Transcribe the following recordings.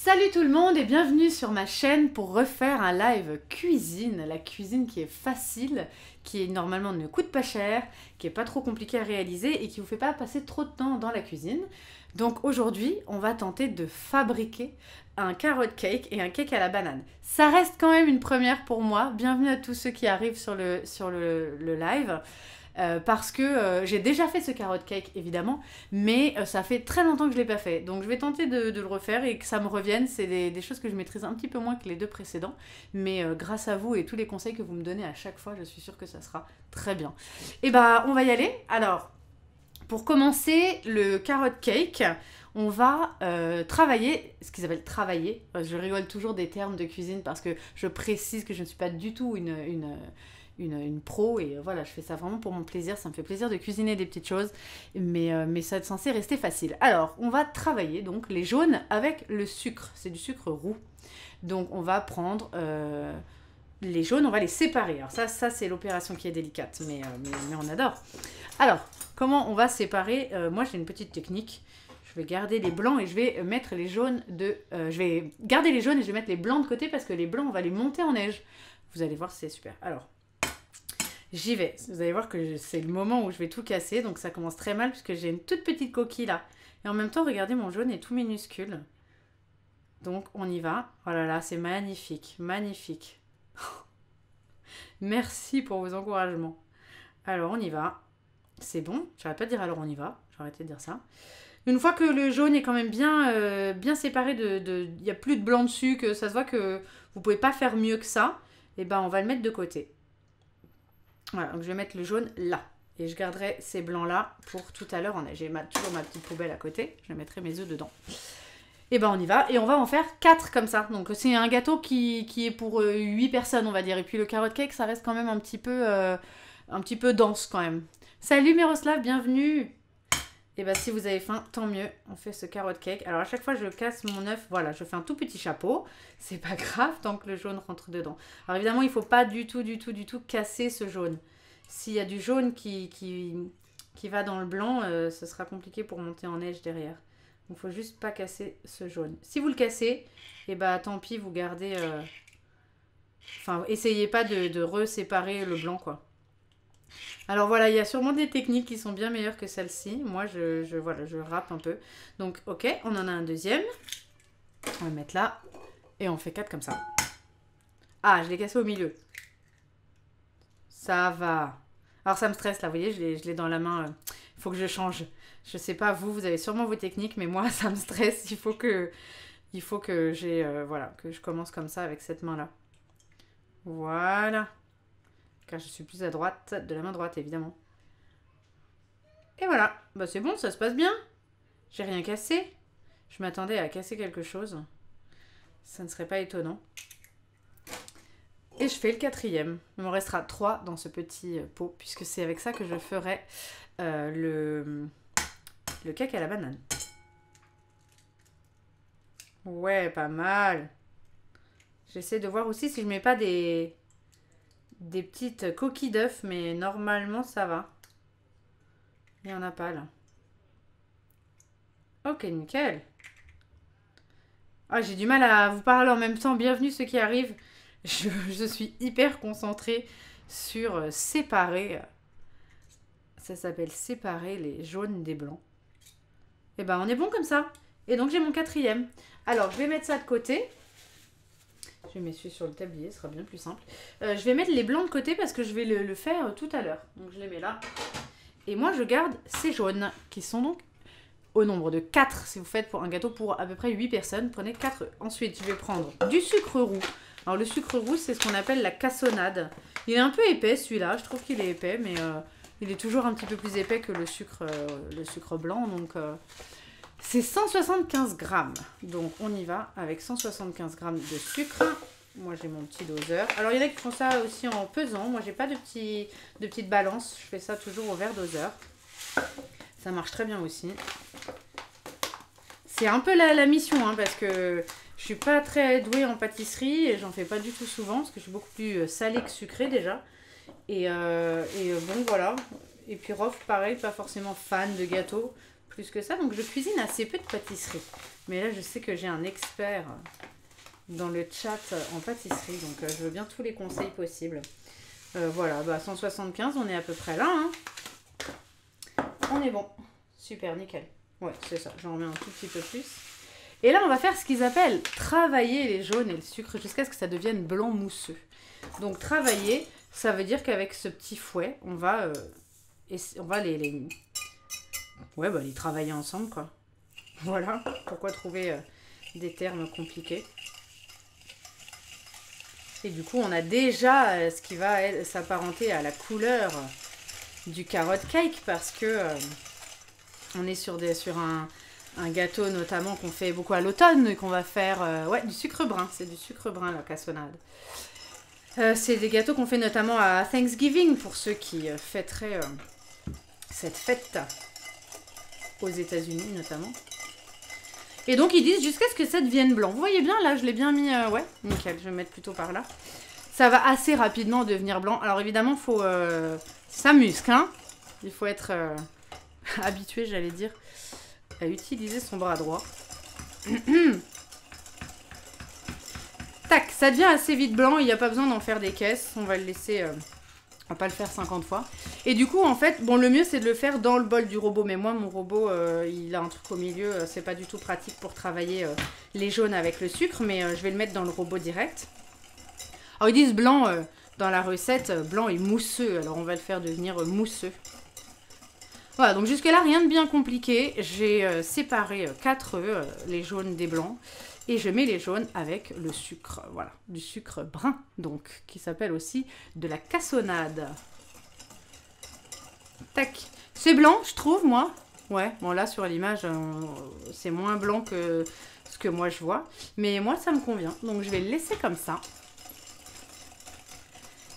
Salut tout le monde et bienvenue sur ma chaîne pour refaire un live cuisine. La cuisine qui est facile, qui normalement ne coûte pas cher, qui est pas trop compliquée à réaliser et qui vous fait pas passer trop de temps dans la cuisine. Donc aujourd'hui, on va tenter de fabriquer un carrot cake et un cake à la banane. Ça reste quand même une première pour moi. Bienvenue à tous ceux qui arrivent sur le live. Parce que j'ai déjà fait ce carrot cake évidemment, mais ça fait très longtemps que je ne l'ai pas fait. Donc je vais tenter de le refaire et que ça me revienne. C'est des choses que je maîtrise un petit peu moins que les deux précédents. Mais grâce à vous et tous les conseils que vous me donnez à chaque fois, je suis sûre que ça sera très bien. Et bah on va y aller. Alors, pour commencer le carrot cake, on va travailler, ce qu'ils appellent travailler. Je rigole toujours des termes de cuisine parce que je précise que je ne suis pas du tout une pro et voilà, je fais ça vraiment pour mon plaisir, ça me fait plaisir de cuisiner des petites choses, mais ça est censé rester facile. Alors, on va travailler donc les jaunes avec le sucre, c'est du sucre roux. Donc on va prendre les jaunes, on va les séparer. Alors ça c'est l'opération qui est délicate, mais on adore. Alors, comment on va séparer moi j'ai une petite technique. Je vais garder les blancs et je vais mettre les jaunes je vais garder les jaunes et je vais mettre les blancs de côté parce que les blancs, on va les monter en neige. Vous allez voir, c'est super. Alors, j'y vais. Vous allez voir que c'est le moment où je vais tout casser. Donc ça commence très mal puisque j'ai une toute petite coquille là. Et en même temps, regardez, mon jaune est tout minuscule. Donc on y va. Oh là là, c'est magnifique. Magnifique. Merci pour vos encouragements. Alors on y va. C'est bon. J'arrête pas de dire alors on y va. J'ai arrêté de dire ça. Une fois que le jaune est quand même bien séparé il n'y a plus de blanc dessus, que ça se voit que vous pouvez pas faire mieux que ça, et ben on va le mettre de côté. Voilà, donc je vais mettre le jaune là. Et je garderai ces blancs-là pour tout à l'heure. J'ai toujours ma petite poubelle à côté. Je mettrai mes œufs dedans. Et ben on y va. Et on va en faire 4 comme ça. Donc c'est un gâteau qui est pour 8 personnes, on va dire. Et puis le carrot cake, ça reste quand même un petit peu dense quand même. Salut Miroslav, bienvenue. Et ben si vous avez faim, tant mieux. On fait ce carrot cake. Alors à chaque fois, je casse mon œuf. Voilà, je fais un tout petit chapeau. C'est pas grave tant que le jaune rentre dedans. Alors évidemment, il faut pas du tout casser ce jaune. S'il y a du jaune qui va dans le blanc, ce sera compliqué pour monter en neige derrière. Donc il faut juste pas casser ce jaune. Si vous le cassez, et ben tant pis, vous gardez... Enfin, essayez pas de reséparer le blanc, quoi. Alors voilà, il y a sûrement des techniques qui sont bien meilleures que celle-ci. Moi, je râpe un peu. Donc, ok, on en a un deuxième. On va le mettre là. Et on fait 4 comme ça. Ah, je l'ai cassé au milieu. Ça va. Alors, ça me stresse là, vous voyez, je l'ai dans la main. Il faut que je change. Je sais pas, vous avez sûrement vos techniques, mais moi, ça me stresse. Il faut que que je commence comme ça avec cette main-là. Voilà. Car je suis plus à droite, de la main droite évidemment. Et voilà, bah c'est bon, ça se passe bien. J'ai rien cassé. Je m'attendais à casser quelque chose. Ça ne serait pas étonnant. Et je fais le 4e. Il m'en restera 3 dans ce petit pot, puisque c'est avec ça que je ferai le cake à la banane. Ouais, pas mal. J'essaie de voir aussi si je mets pas des petites coquilles d'œufs, mais normalement ça va. Il n'y en a pas là. Ok, nickel. Ah, j'ai du mal à vous parler en même temps. Bienvenue ceux qui arrivent. Je suis hyper concentrée sur séparer. Ça s'appelle séparer les jaunes des blancs. Et ben on est bon comme ça. Et donc j'ai mon 4e. Alors je vais mettre ça de côté. Je vais m'essuyer sur le tablier, ce sera bien plus simple. Je vais mettre les blancs de côté parce que je vais le faire tout à l'heure. Donc je les mets là. Et moi je garde ces jaunes qui sont donc au nombre de 4 si vous faites pour un gâteau pour à peu près 8 personnes. Prenez 4. Ensuite je vais prendre du sucre roux. Alors le sucre roux c'est ce qu'on appelle la cassonade. Il est un peu épais celui-là, je trouve qu'il est épais mais il est toujours un petit peu plus épais que le sucre blanc. Donc c'est 175 grammes. Donc on y va avec 175 grammes de sucre. Moi j'ai mon petit doseur. Alors il y en a qui font ça aussi en pesant. Moi j'ai pas de petite balance. Je fais ça toujours au verre doseur. Ça marche très bien aussi. C'est un peu la mission hein, parce que je suis pas très douée en pâtisserie et j'en fais pas du tout souvent parce que je suis beaucoup plus salée que sucrée déjà. Et bon voilà. Et puis Rof pareil, pas forcément fan de gâteaux. Plus que ça, donc je cuisine assez peu de pâtisserie. Mais là, je sais que j'ai un expert dans le chat en pâtisserie, donc je veux bien tous les conseils possibles. Voilà, bah 175, on est à peu près là. Hein. On est bon. Super, nickel. Ouais, c'est ça, j'en remets un tout petit peu plus. Et là, on va faire ce qu'ils appellent travailler les jaunes et le sucre jusqu'à ce que ça devienne blanc mousseux. Donc, travailler, ça veut dire qu'avec ce petit fouet, on va les travailler ensemble, quoi. Voilà, pourquoi trouver des termes compliqués. Et du coup, on a déjà ce qui va s'apparenter à la couleur du carrot cake parce que on est sur un gâteau notamment qu'on fait beaucoup à l'automne et qu'on va faire du sucre brun. C'est du sucre brun la cassonade. C'est des gâteaux qu'on fait notamment à Thanksgiving pour ceux qui fêteraient cette fête aux États-Unis notamment. Et donc ils disent jusqu'à ce que ça devienne blanc. Vous voyez bien là, je l'ai bien mis, ouais, nickel, je vais mettre plutôt par là. Ça va assez rapidement devenir blanc. Alors évidemment, faut ça muscle, hein. Il faut être habitué, j'allais dire, à utiliser son bras droit. Tac, ça devient assez vite blanc, il n'y a pas besoin d'en faire des caisses. On va le laisser, on va pas le faire 50 fois. Et du coup, en fait, bon, le mieux c'est de le faire dans le bol du robot. Mais moi, mon robot, il a un truc au milieu, c'est pas du tout pratique pour travailler les jaunes avec le sucre. Mais je vais le mettre dans le robot direct. Alors ils disent blanc, dans la recette, blanc et mousseux. Alors on va le faire devenir mousseux. Voilà, donc jusque là, rien de bien compliqué. J'ai séparé 4 œufs, les jaunes des blancs. Et je mets les jaunes avec le sucre, voilà, du sucre brun, donc, qui s'appelle aussi de la cassonade. Tac. C'est blanc, je trouve, moi. Ouais, bon là, sur l'image, c'est moins blanc que ce que moi je vois. Mais moi, ça me convient. Donc, je vais le laisser comme ça.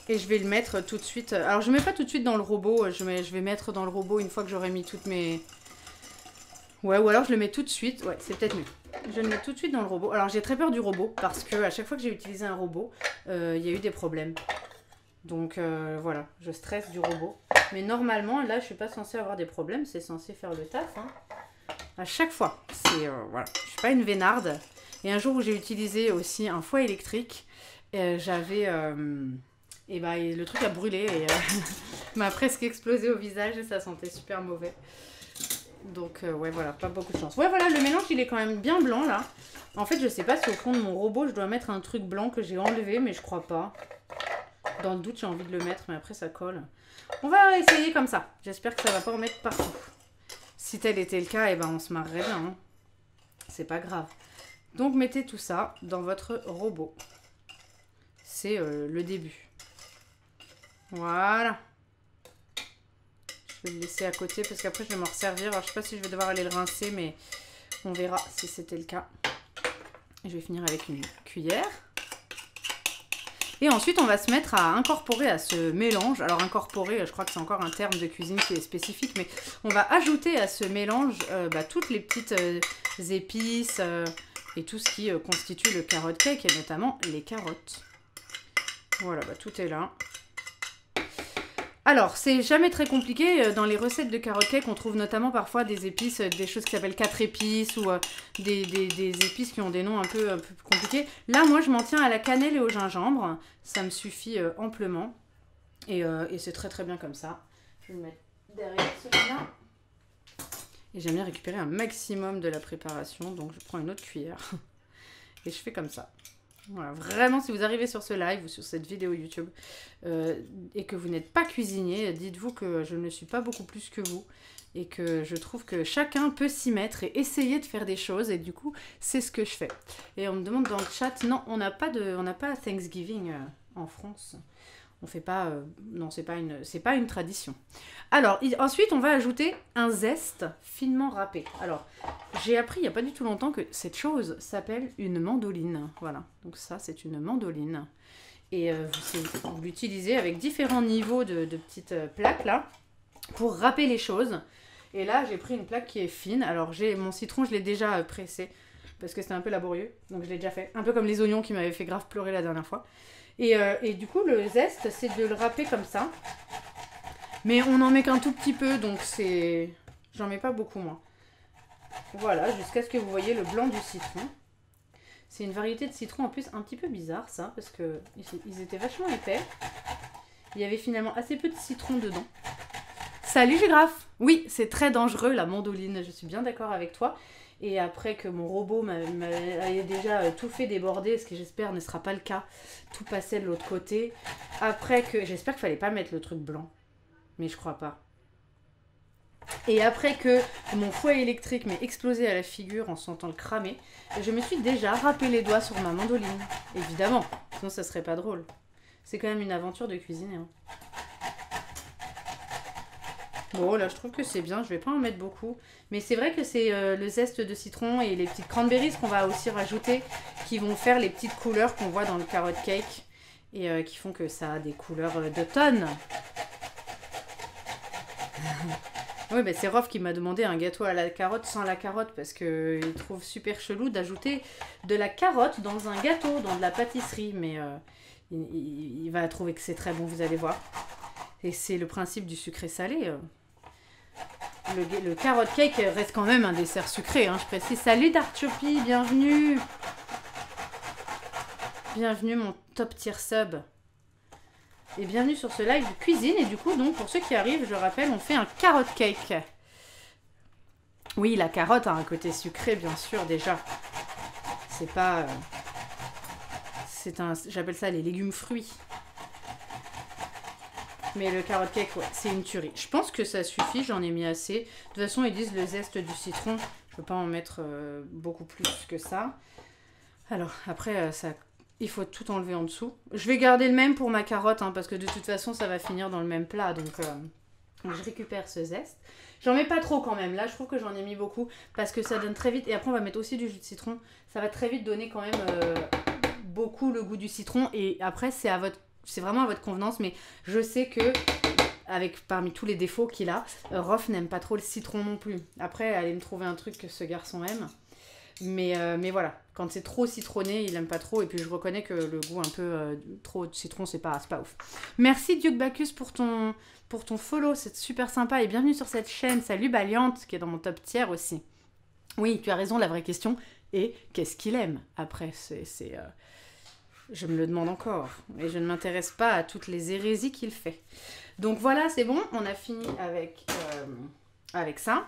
Et je vais le mettre tout de suite. Alors, je ne mets pas tout de suite dans le robot. Je vais mettre dans le robot une fois que j'aurai mis toutes mes... Ouais, ou alors je le mets tout de suite. Ouais, c'est peut-être mieux. Je le mets tout de suite dans le robot. Alors, j'ai très peur du robot parce que à chaque fois que j'ai utilisé un robot, il y a eu des problèmes. Donc, voilà, je stresse du robot. Mais normalement, là, je suis pas censée avoir des problèmes. C'est censé faire le taf. Hein. À chaque fois. C'est, voilà. Je suis pas une vénarde. Et un jour où j'ai utilisé aussi un fouet électrique, j'avais... et bah, le truc a brûlé et m'a presque explosé au visage et ça sentait super mauvais. Donc, ouais, voilà, pas beaucoup de chance. Ouais, voilà, le mélange, il est quand même bien blanc, là. En fait, je sais pas si au fond de mon robot, je dois mettre un truc blanc que j'ai enlevé, mais je crois pas. Dans le doute, j'ai envie de le mettre, mais après, ça colle. On va essayer comme ça. J'espère que ça va pas en mettre partout. Si tel était le cas, eh ben, on se marrerait bien. Hein. C'est pas grave. Donc, mettez tout ça dans votre robot. C'est le début. Voilà. Je vais le laisser à côté parce qu'après je vais m'en resservir. Alors je sais pas si je vais devoir aller le rincer, mais on verra si c'était le cas. Et je vais finir avec une cuillère. Et ensuite on va se mettre à incorporer à ce mélange. Alors incorporer, je crois que c'est encore un terme de cuisine qui est spécifique, mais on va ajouter à ce mélange toutes les petites épices et tout ce qui constitue le carrot cake et notamment les carottes. Voilà, bah, tout est là. Alors, c'est jamais très compliqué. Dans les recettes de carrot cake, on trouve notamment parfois des épices, des choses qui s'appellent 4 épices ou des épices qui ont des noms un peu compliqués. Là, moi, je m'en tiens à la cannelle et au gingembre. Ça me suffit amplement. Et c'est très très bien comme ça. Je vais le mettre derrière celui-là. Et j'aime bien récupérer un maximum de la préparation. Donc, je prends une autre cuillère. Et je fais comme ça. Voilà, vraiment, si vous arrivez sur ce live ou sur cette vidéo YouTube et que vous n'êtes pas cuisinier, dites-vous que je ne suis pas beaucoup plus que vous et que je trouve que chacun peut s'y mettre et essayer de faire des choses et du coup, c'est ce que je fais. Et on me demande dans le chat, non, on n'a pas Thanksgiving en France. On fait pas, non, c'est pas une tradition. Alors, ensuite, on va ajouter un zeste finement râpé. Alors, j'ai appris il n'y a pas du tout longtemps que cette chose s'appelle une mandoline. Voilà, donc ça, c'est une mandoline. Et vous l'utilisez avec différents niveaux de petites plaques, là, pour râper les choses. Et là, j'ai pris une plaque qui est fine. Alors, mon citron, je l'ai déjà pressé, parce que c'était un peu laborieux. Donc, je l'ai déjà fait. Un peu comme les oignons qui m'avaient fait grave pleurer la dernière fois. Et du coup, le zeste, c'est de le râper comme ça. Mais on n'en met qu'un tout petit peu, donc c'est... J'en mets pas beaucoup, moi. Voilà, jusqu'à ce que vous voyez le blanc du citron. C'est une variété de citron en plus un petit peu bizarre ça, parce que ils étaient vachement épais. Il y avait finalement assez peu de citron dedans. Salut Gégraphe! Oui, c'est très dangereux la mandoline, je suis bien d'accord avec toi. Et après que mon robot m'avait déjà tout fait déborder, ce que j'espère ne sera pas le cas, tout passait de l'autre côté. Après que... J'espère qu'il fallait pas mettre le truc blanc, mais je crois pas. Et après que mon fouet électrique m'ait explosé à la figure en sentant le cramer, je me suis déjà râpé les doigts sur ma mandoline. Évidemment, sinon ça serait pas drôle. C'est quand même une aventure de cuisiner. Hein. Bon, là, je trouve que c'est bien. Je vais pas en mettre beaucoup. Mais c'est vrai que c'est le zeste de citron et les petites cranberries qu'on va aussi rajouter qui vont faire les petites couleurs qu'on voit dans le carrot cake et qui font que ça a des couleurs d'automne. Oui, bah c'est Rof qui m'a demandé un gâteau à la carotte sans la carotte parce qu'il trouve super chelou d'ajouter de la carotte dans un gâteau, dans de la pâtisserie. Mais il va trouver que c'est très bon, vous allez voir. Et c'est le principe du sucré-salé. Le carrot cake reste quand même un dessert sucré, hein, je précise. Salut Darchopi, bienvenue. Bienvenue mon top tier sub. Et bienvenue sur ce live de cuisine. Et du coup, donc, pour ceux qui arrivent, je rappelle, on fait un carrot cake. Oui, la carotte a un côté sucré, bien sûr, déjà. C'est pas... j'appelle ça les légumes fruits. Mais le carrot cake, ouais, c'est une tuerie. Je pense que ça suffit, j'en ai mis assez. De toute façon, ils disent le zeste du citron. Je ne peux pas en mettre beaucoup plus que ça. Alors, après, il faut tout enlever en dessous. Je vais garder le même pour ma carotte, hein, parce que de toute façon, ça va finir dans le même plat. Donc, je récupère ce zeste. J'en mets pas trop quand même. Là, je trouve que j'en ai mis beaucoup, parce que ça donne très vite. Et après, on va mettre aussi du jus de citron. Ça va très vite donner quand même beaucoup le goût du citron. Et après, c'est vraiment à votre convenance, mais je sais que parmi tous les défauts qu'il a, Rof n'aime pas trop le citron non plus. Après, allez me trouver un truc que ce garçon aime. Mais voilà, quand c'est trop citronné, il aime pas trop. Et puis je reconnais que le goût un peu trop de citron, c'est pas ouf. Merci Duke Bacchus pour ton follow, c'est super sympa. Et bienvenue sur cette chaîne. Salut Baliante, qui est dans mon top tier aussi. Oui, tu as raison, la vraie question est qu'est-ce qu'il aime. Après, je me le demande encore. Et je ne m'intéresse pas à toutes les hérésies qu'il fait. Donc voilà, c'est bon. On a fini avec ça.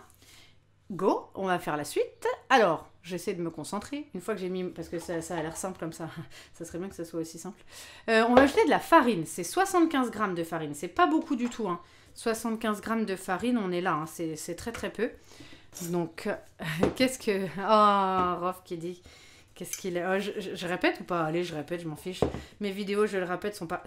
Go, on va faire la suite. Alors, j'essaie de me concentrer. Une fois que j'ai mis... Parce que ça a l'air simple comme ça. Ça serait bien que ça soit aussi simple. On va ajouter de la farine. C'est 75 grammes de farine. C'est pas beaucoup du tout. Hein. 75 grammes de farine, on est là. Hein. C'est très très peu. Donc, qu'est-ce que... Oh, Rof qui dit... Qu'est-ce qu'il est... Oh, je répète ou pas? Allez, je répète, je m'en fiche. Mes vidéos, je le répète, sont pas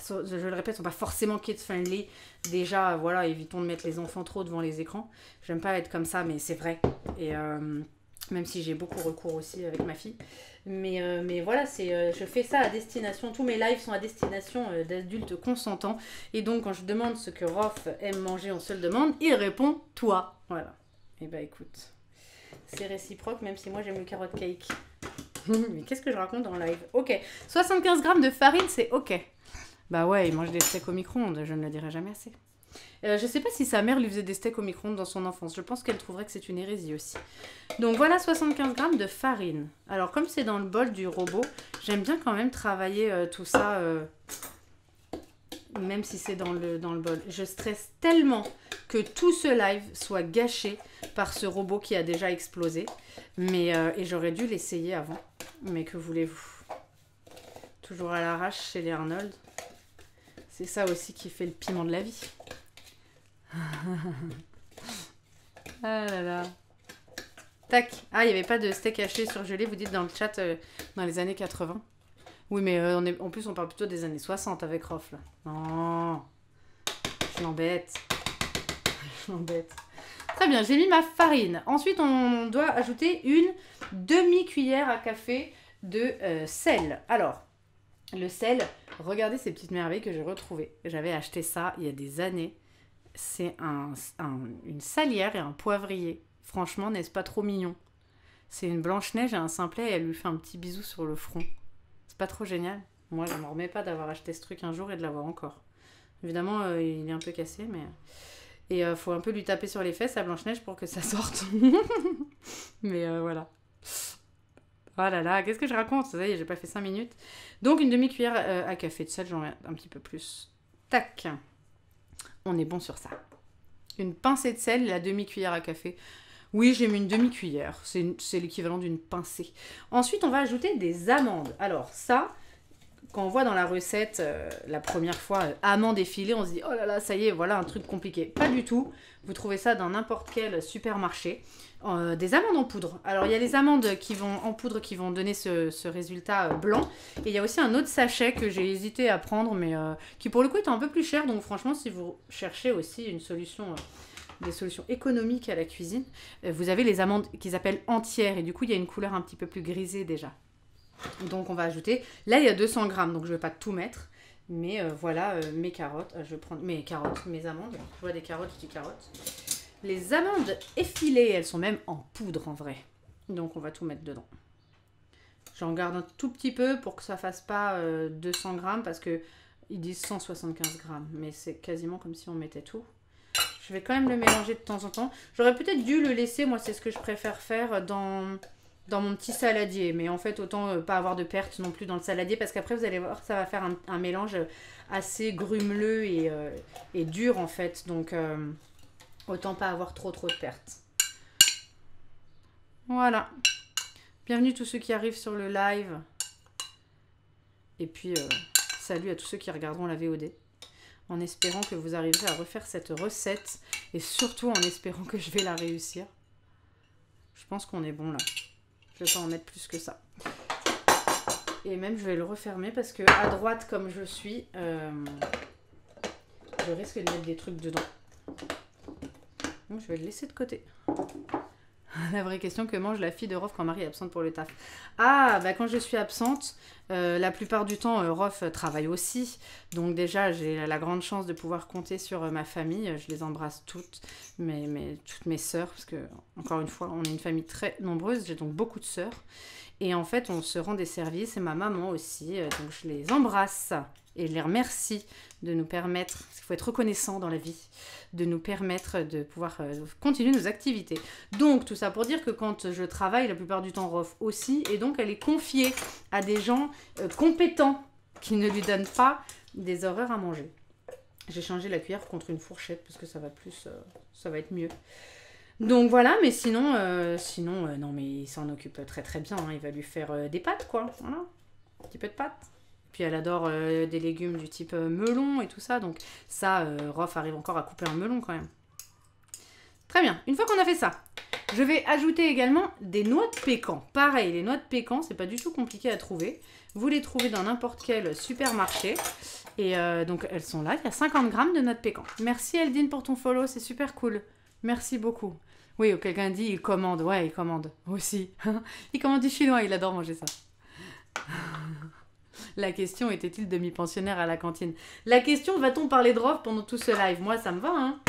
forcément kids-friendly. Déjà, voilà, évitons de mettre les enfants trop devant les écrans. J'aime pas être comme ça, mais c'est vrai. Et même si j'ai beaucoup recours aussi avec ma fille. Mais voilà, je fais ça à destination. Tous mes lives sont à destination d'adultes consentants. Et donc, quand je demande ce que Rof aime manger, on se le demande, il répond « toi ». Voilà. Et bah écoute, c'est réciproque, même si moi j'aime le carrot cake. Mais qu'est-ce que je raconte en live? Ok, 75 grammes de farine, c'est ok. Bah ouais, il mange des steaks au micro-ondes, je ne le dirai jamais assez. Je sais pas si sa mère lui faisait des steaks au micro-ondes dans son enfance. Je pense qu'elle trouverait que c'est une hérésie aussi. Donc voilà, 75 grammes de farine. Alors comme c'est dans le bol du robot, j'aime bien quand même travailler tout ça, même si c'est dans le bol. Je stresse tellement que tout ce live soit gâché par ce robot qui a déjà explosé. Et j'aurais dû l'essayer avant. Mais que voulez-vous? Toujours à l'arrache chez les Arnold. C'est ça aussi qui fait le piment de la vie. Ah là là. Tac. Ah, il n'y avait pas de steak haché surgelé, vous dites dans le chat, dans les années 80. Oui, mais en plus, on parle plutôt des années 60 avec Rof, là. Non. Je l'embête. Je l'embête. Très bien, j'ai mis ma farine. Ensuite, on doit ajouter une demi-cuillère à café de sel. Alors, le sel, regardez ces petites merveilles que j'ai retrouvées. J'avais acheté ça il y a des années. C'est une salière et un poivrier. Franchement, n'est-ce pas trop mignon? C'est une Blanche-Neige et un simplet et elle lui fait un petit bisou sur le front. C'est pas trop génial? Moi, je ne me remets pas d'avoir acheté ce truc un jour et de l'avoir encore. Évidemment, il est un peu cassé, mais... Et faut un peu lui taper sur les fesses à Blanche-Neige pour que ça sorte. Mais voilà. Oh là là, qu'est-ce que je raconte? Ça y est, j'ai pas fait 5 minutes. Donc une demi-cuillère à café de sel, j'en mets un petit peu plus. Tac. On est bon sur ça. Une pincée de sel, la demi-cuillère à café. Oui, j'ai mis une demi-cuillère. C'est l'équivalent d'une pincée. Ensuite, on va ajouter des amandes. Alors ça, quand on voit dans la recette, la première fois, amandes effilées, on se dit, oh là là, ça y est, voilà un truc compliqué. Pas du tout. Vous trouvez ça dans n'importe quel supermarché. Des amandes en poudre. Alors, il y a les amandes en poudre qui vont donner ce résultat blanc. Et il y a aussi un autre sachet que j'ai hésité à prendre, mais qui pour le coup est un peu plus cher. Donc, franchement, si vous cherchez aussi une solution... des solutions économiques à la cuisine, vous avez les amandes qu'ils appellent entières et du coup il y a une couleur un petit peu plus grisée déjà. Donc on va ajouter, là il y a 200 grammes donc je ne vais pas tout mettre, mais voilà mes carottes, je vais prendre mes carottes, mes amandes, je vois des carottes, je dis carottes. Les amandes effilées, elles sont même en poudre en vrai, donc on va tout mettre dedans. J'en garde un tout petit peu pour que ça fasse pas 200 grammes parce que ils disent 175 grammes, mais c'est quasiment comme si on mettait tout. Je vais quand même le mélanger de temps en temps. J'aurais peut-être dû le laisser, moi c'est ce que je préfère faire dans mon petit saladier. Mais en fait, autant pas avoir de perte non plus dans le saladier parce qu'après, vous allez voir, ça va faire un mélange assez grumeleux et dur en fait. Donc, autant pas avoir trop de pertes. Voilà. Bienvenue tous ceux qui arrivent sur le live. Et puis, salut à tous ceux qui regarderont la VOD. En espérant que vous arriverez à refaire cette recette et surtout en espérant que je vais la réussir. Je pense qu'on est bon là. Je vais pas en mettre plus que ça. Et même je vais le refermer parce que à droite comme je suis, je risque de mettre des trucs dedans. Donc je vais le laisser de côté. La vraie question, que mange la fille de Rof quand Marie est absente pour le taf? Ah, bah quand je suis absente, la plupart du temps, Rof travaille aussi. Donc déjà, j'ai la grande chance de pouvoir compter sur ma famille. Je les embrasse toutes, toutes mes sœurs, parce que, encore une fois, on est une famille très nombreuse. J'ai donc beaucoup de sœurs. Et en fait, on se rend des services, et ma maman aussi. Donc je les embrasse et les remercie de nous permettre, parce qu'il faut être reconnaissant dans la vie, de nous permettre de pouvoir continuer nos activités. Donc, tout ça pour dire que quand je travaille, la plupart du temps, Rof aussi, et donc elle est confiée à des gens compétents qui ne lui donnent pas des horaires à manger. J'ai changé la cuillère contre une fourchette parce que ça va plus, ça va être mieux. Donc voilà, mais sinon, non, mais il s'en occupe très très bien. Hein. Il va lui faire des pâtes, quoi. Voilà, un petit peu de pâtes. Puis elle adore des légumes du type melon et tout ça. Donc ça, Rof arrive encore à couper un melon quand même. Très bien. Une fois qu'on a fait ça, je vais ajouter également des noix de pécan. Pareil, les noix de pécan, c'est pas du tout compliqué à trouver. Vous les trouvez dans n'importe quel supermarché. Et donc elles sont là. Il y a 50 grammes de noix de pécan. Merci Eldine pour ton follow, c'est super cool. Merci beaucoup. Oui, quelqu'un dit il commande. Ouais, il commande aussi. Il commande du chinois, il adore manger ça. La question, était-il demi-pensionnaire à la cantine? La question, va-t-on parler de Rof pendant tout ce live? Moi, ça me va, hein.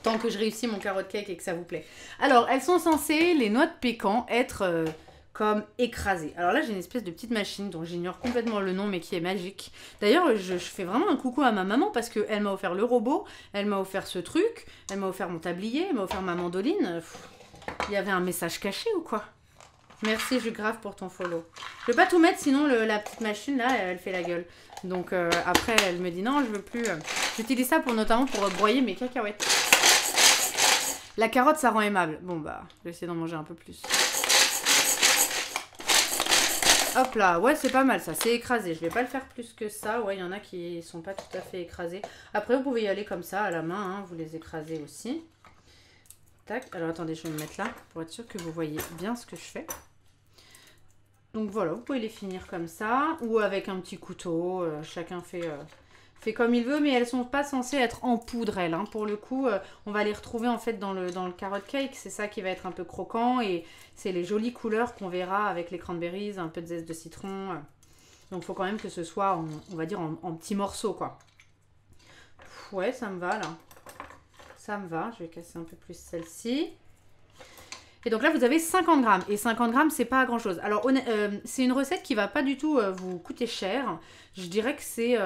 Tant que je réussis mon carotte cake et que ça vous plaît. Alors, elles sont censées, les noix de pécan, être comme écrasées. Alors là, j'ai une espèce de petite machine dont j'ignore complètement le nom, mais qui est magique. D'ailleurs, je fais vraiment un coucou à ma maman parce qu'elle m'a offert le robot, elle m'a offert ce truc, elle m'a offert mon tablier, elle m'a offert ma mandoline. Il y avait un message caché ou quoi? Merci, je grave pour ton follow. Je vais pas tout mettre, sinon la petite machine là, elle fait la gueule. Donc après, elle me dit non, je veux plus. J'utilise ça notamment pour broyer mes cacahuètes. La carotte, ça rend aimable. Bon bah, je vais essayer d'en manger un peu plus. Hop là, ouais, c'est pas mal ça, c'est écrasé. Je vais pas le faire plus que ça. Ouais, il y en a qui sont pas tout à fait écrasés. Après, vous pouvez y aller comme ça à la main, hein, vous les écrasez aussi. Tac, alors attendez, je vais me mettre là pour être sûr que vous voyez bien ce que je fais. Donc voilà, vous pouvez les finir comme ça ou avec un petit couteau. Chacun fait comme il veut, mais elles sont pas censées être en poudre, elles. Hein. Pour le coup, on va les retrouver en fait dans le carrot cake. C'est ça qui va être un peu croquant et c'est les jolies couleurs qu'on verra avec les cranberries, un peu de zeste de citron. Donc il faut quand même que ce soit, on va dire, en petits morceaux, quoi. Ouais, ça me va là. Ça me va, je vais casser un peu plus celle-ci. Et donc là, vous avez 50 grammes. Et 50 grammes, c'est pas grand chose. Alors, c'est une recette qui va pas du tout vous coûter cher. Je dirais que c'est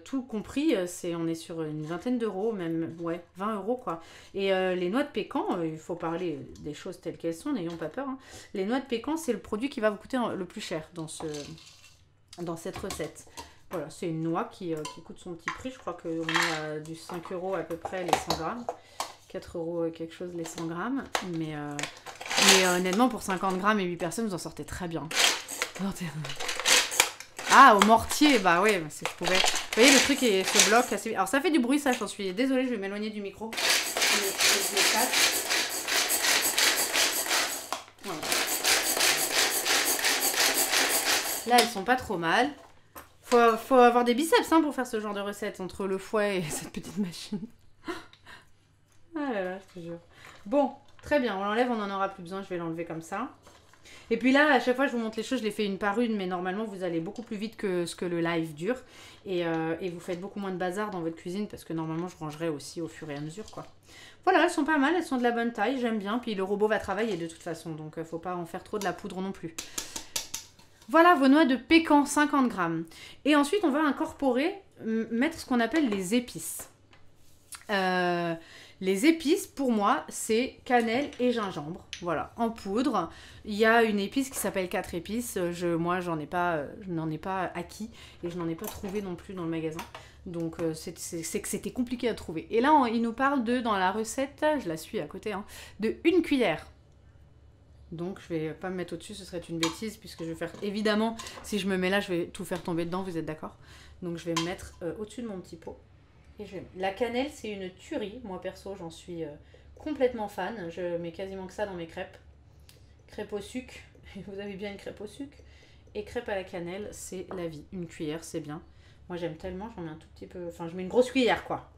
tout compris. On est sur une vingtaine d'euros, même, ouais, 20 euros quoi. Et les noix de pécan, il faut parler des choses telles qu'elles sont, n'ayons pas peur. Hein. Les noix de pécan, c'est le produit qui va vous coûter le plus cher dans cette recette. Voilà, c'est une noix qui coûte son petit prix. Je crois qu'on est à du 5 euros à peu près les 100 grammes. 4 euros quelque chose les 100 grammes. Mais honnêtement, pour 50 grammes et 8 personnes, vous en sortez très bien. Ah, au mortier, bah ouais, si je pouvais. Vous voyez, le truc se bloque assez vite. Alors ça fait du bruit, ça, j'en suis désolée, je vais m'éloigner du micro. Voilà. Là, elles sont pas trop mal. Faut avoir des biceps hein, pour faire ce genre de recette entre le fouet et cette petite machine. Ah là là, je te jure. Bon, très bien, on l'enlève, on n'en aura plus besoin, je vais l'enlever comme ça. Et puis là, à chaque fois je vous montre les choses, je les fais une par une, mais normalement vous allez beaucoup plus vite que ce que le live dure. Et vous faites beaucoup moins de bazar dans votre cuisine, parce que normalement je rangerai aussi au fur et à mesure, quoi. Voilà, elles sont pas mal, elles sont de la bonne taille, j'aime bien. Puis le robot va travailler de toute façon, donc faut pas en faire trop de la poudre non plus. Voilà vos noix de pécan, 50 grammes. Et ensuite, on va incorporer, mettre ce qu'on appelle les épices. Les épices, pour moi, c'est cannelle et gingembre. Voilà, en poudre. Il y a une épice qui s'appelle 4 épices. Moi, je n'en ai pas acquis et je n'en ai pas trouvé non plus dans le magasin. Donc, c'est que c'était compliqué à trouver. Et là, il nous parle dans la recette, je la suis à côté, hein, de 1 cuillère. Donc, je vais pas me mettre au-dessus, ce serait une bêtise, puisque je vais faire... Évidemment, si je me mets là, je vais tout faire tomber dedans, vous êtes d'accord? Donc, je vais me mettre au-dessus de mon petit pot. Et la cannelle, c'est une tuerie. Moi, perso, j'en suis complètement fan. Je mets quasiment que ça dans mes crêpes. Crêpes au sucre. Vous avez bien une crêpe au sucre. Et crêpes à la cannelle, c'est la vie. 1 cuillère, c'est bien. Moi, j'aime tellement, j'en mets un tout petit peu... Enfin, je mets une grosse cuillère, quoi.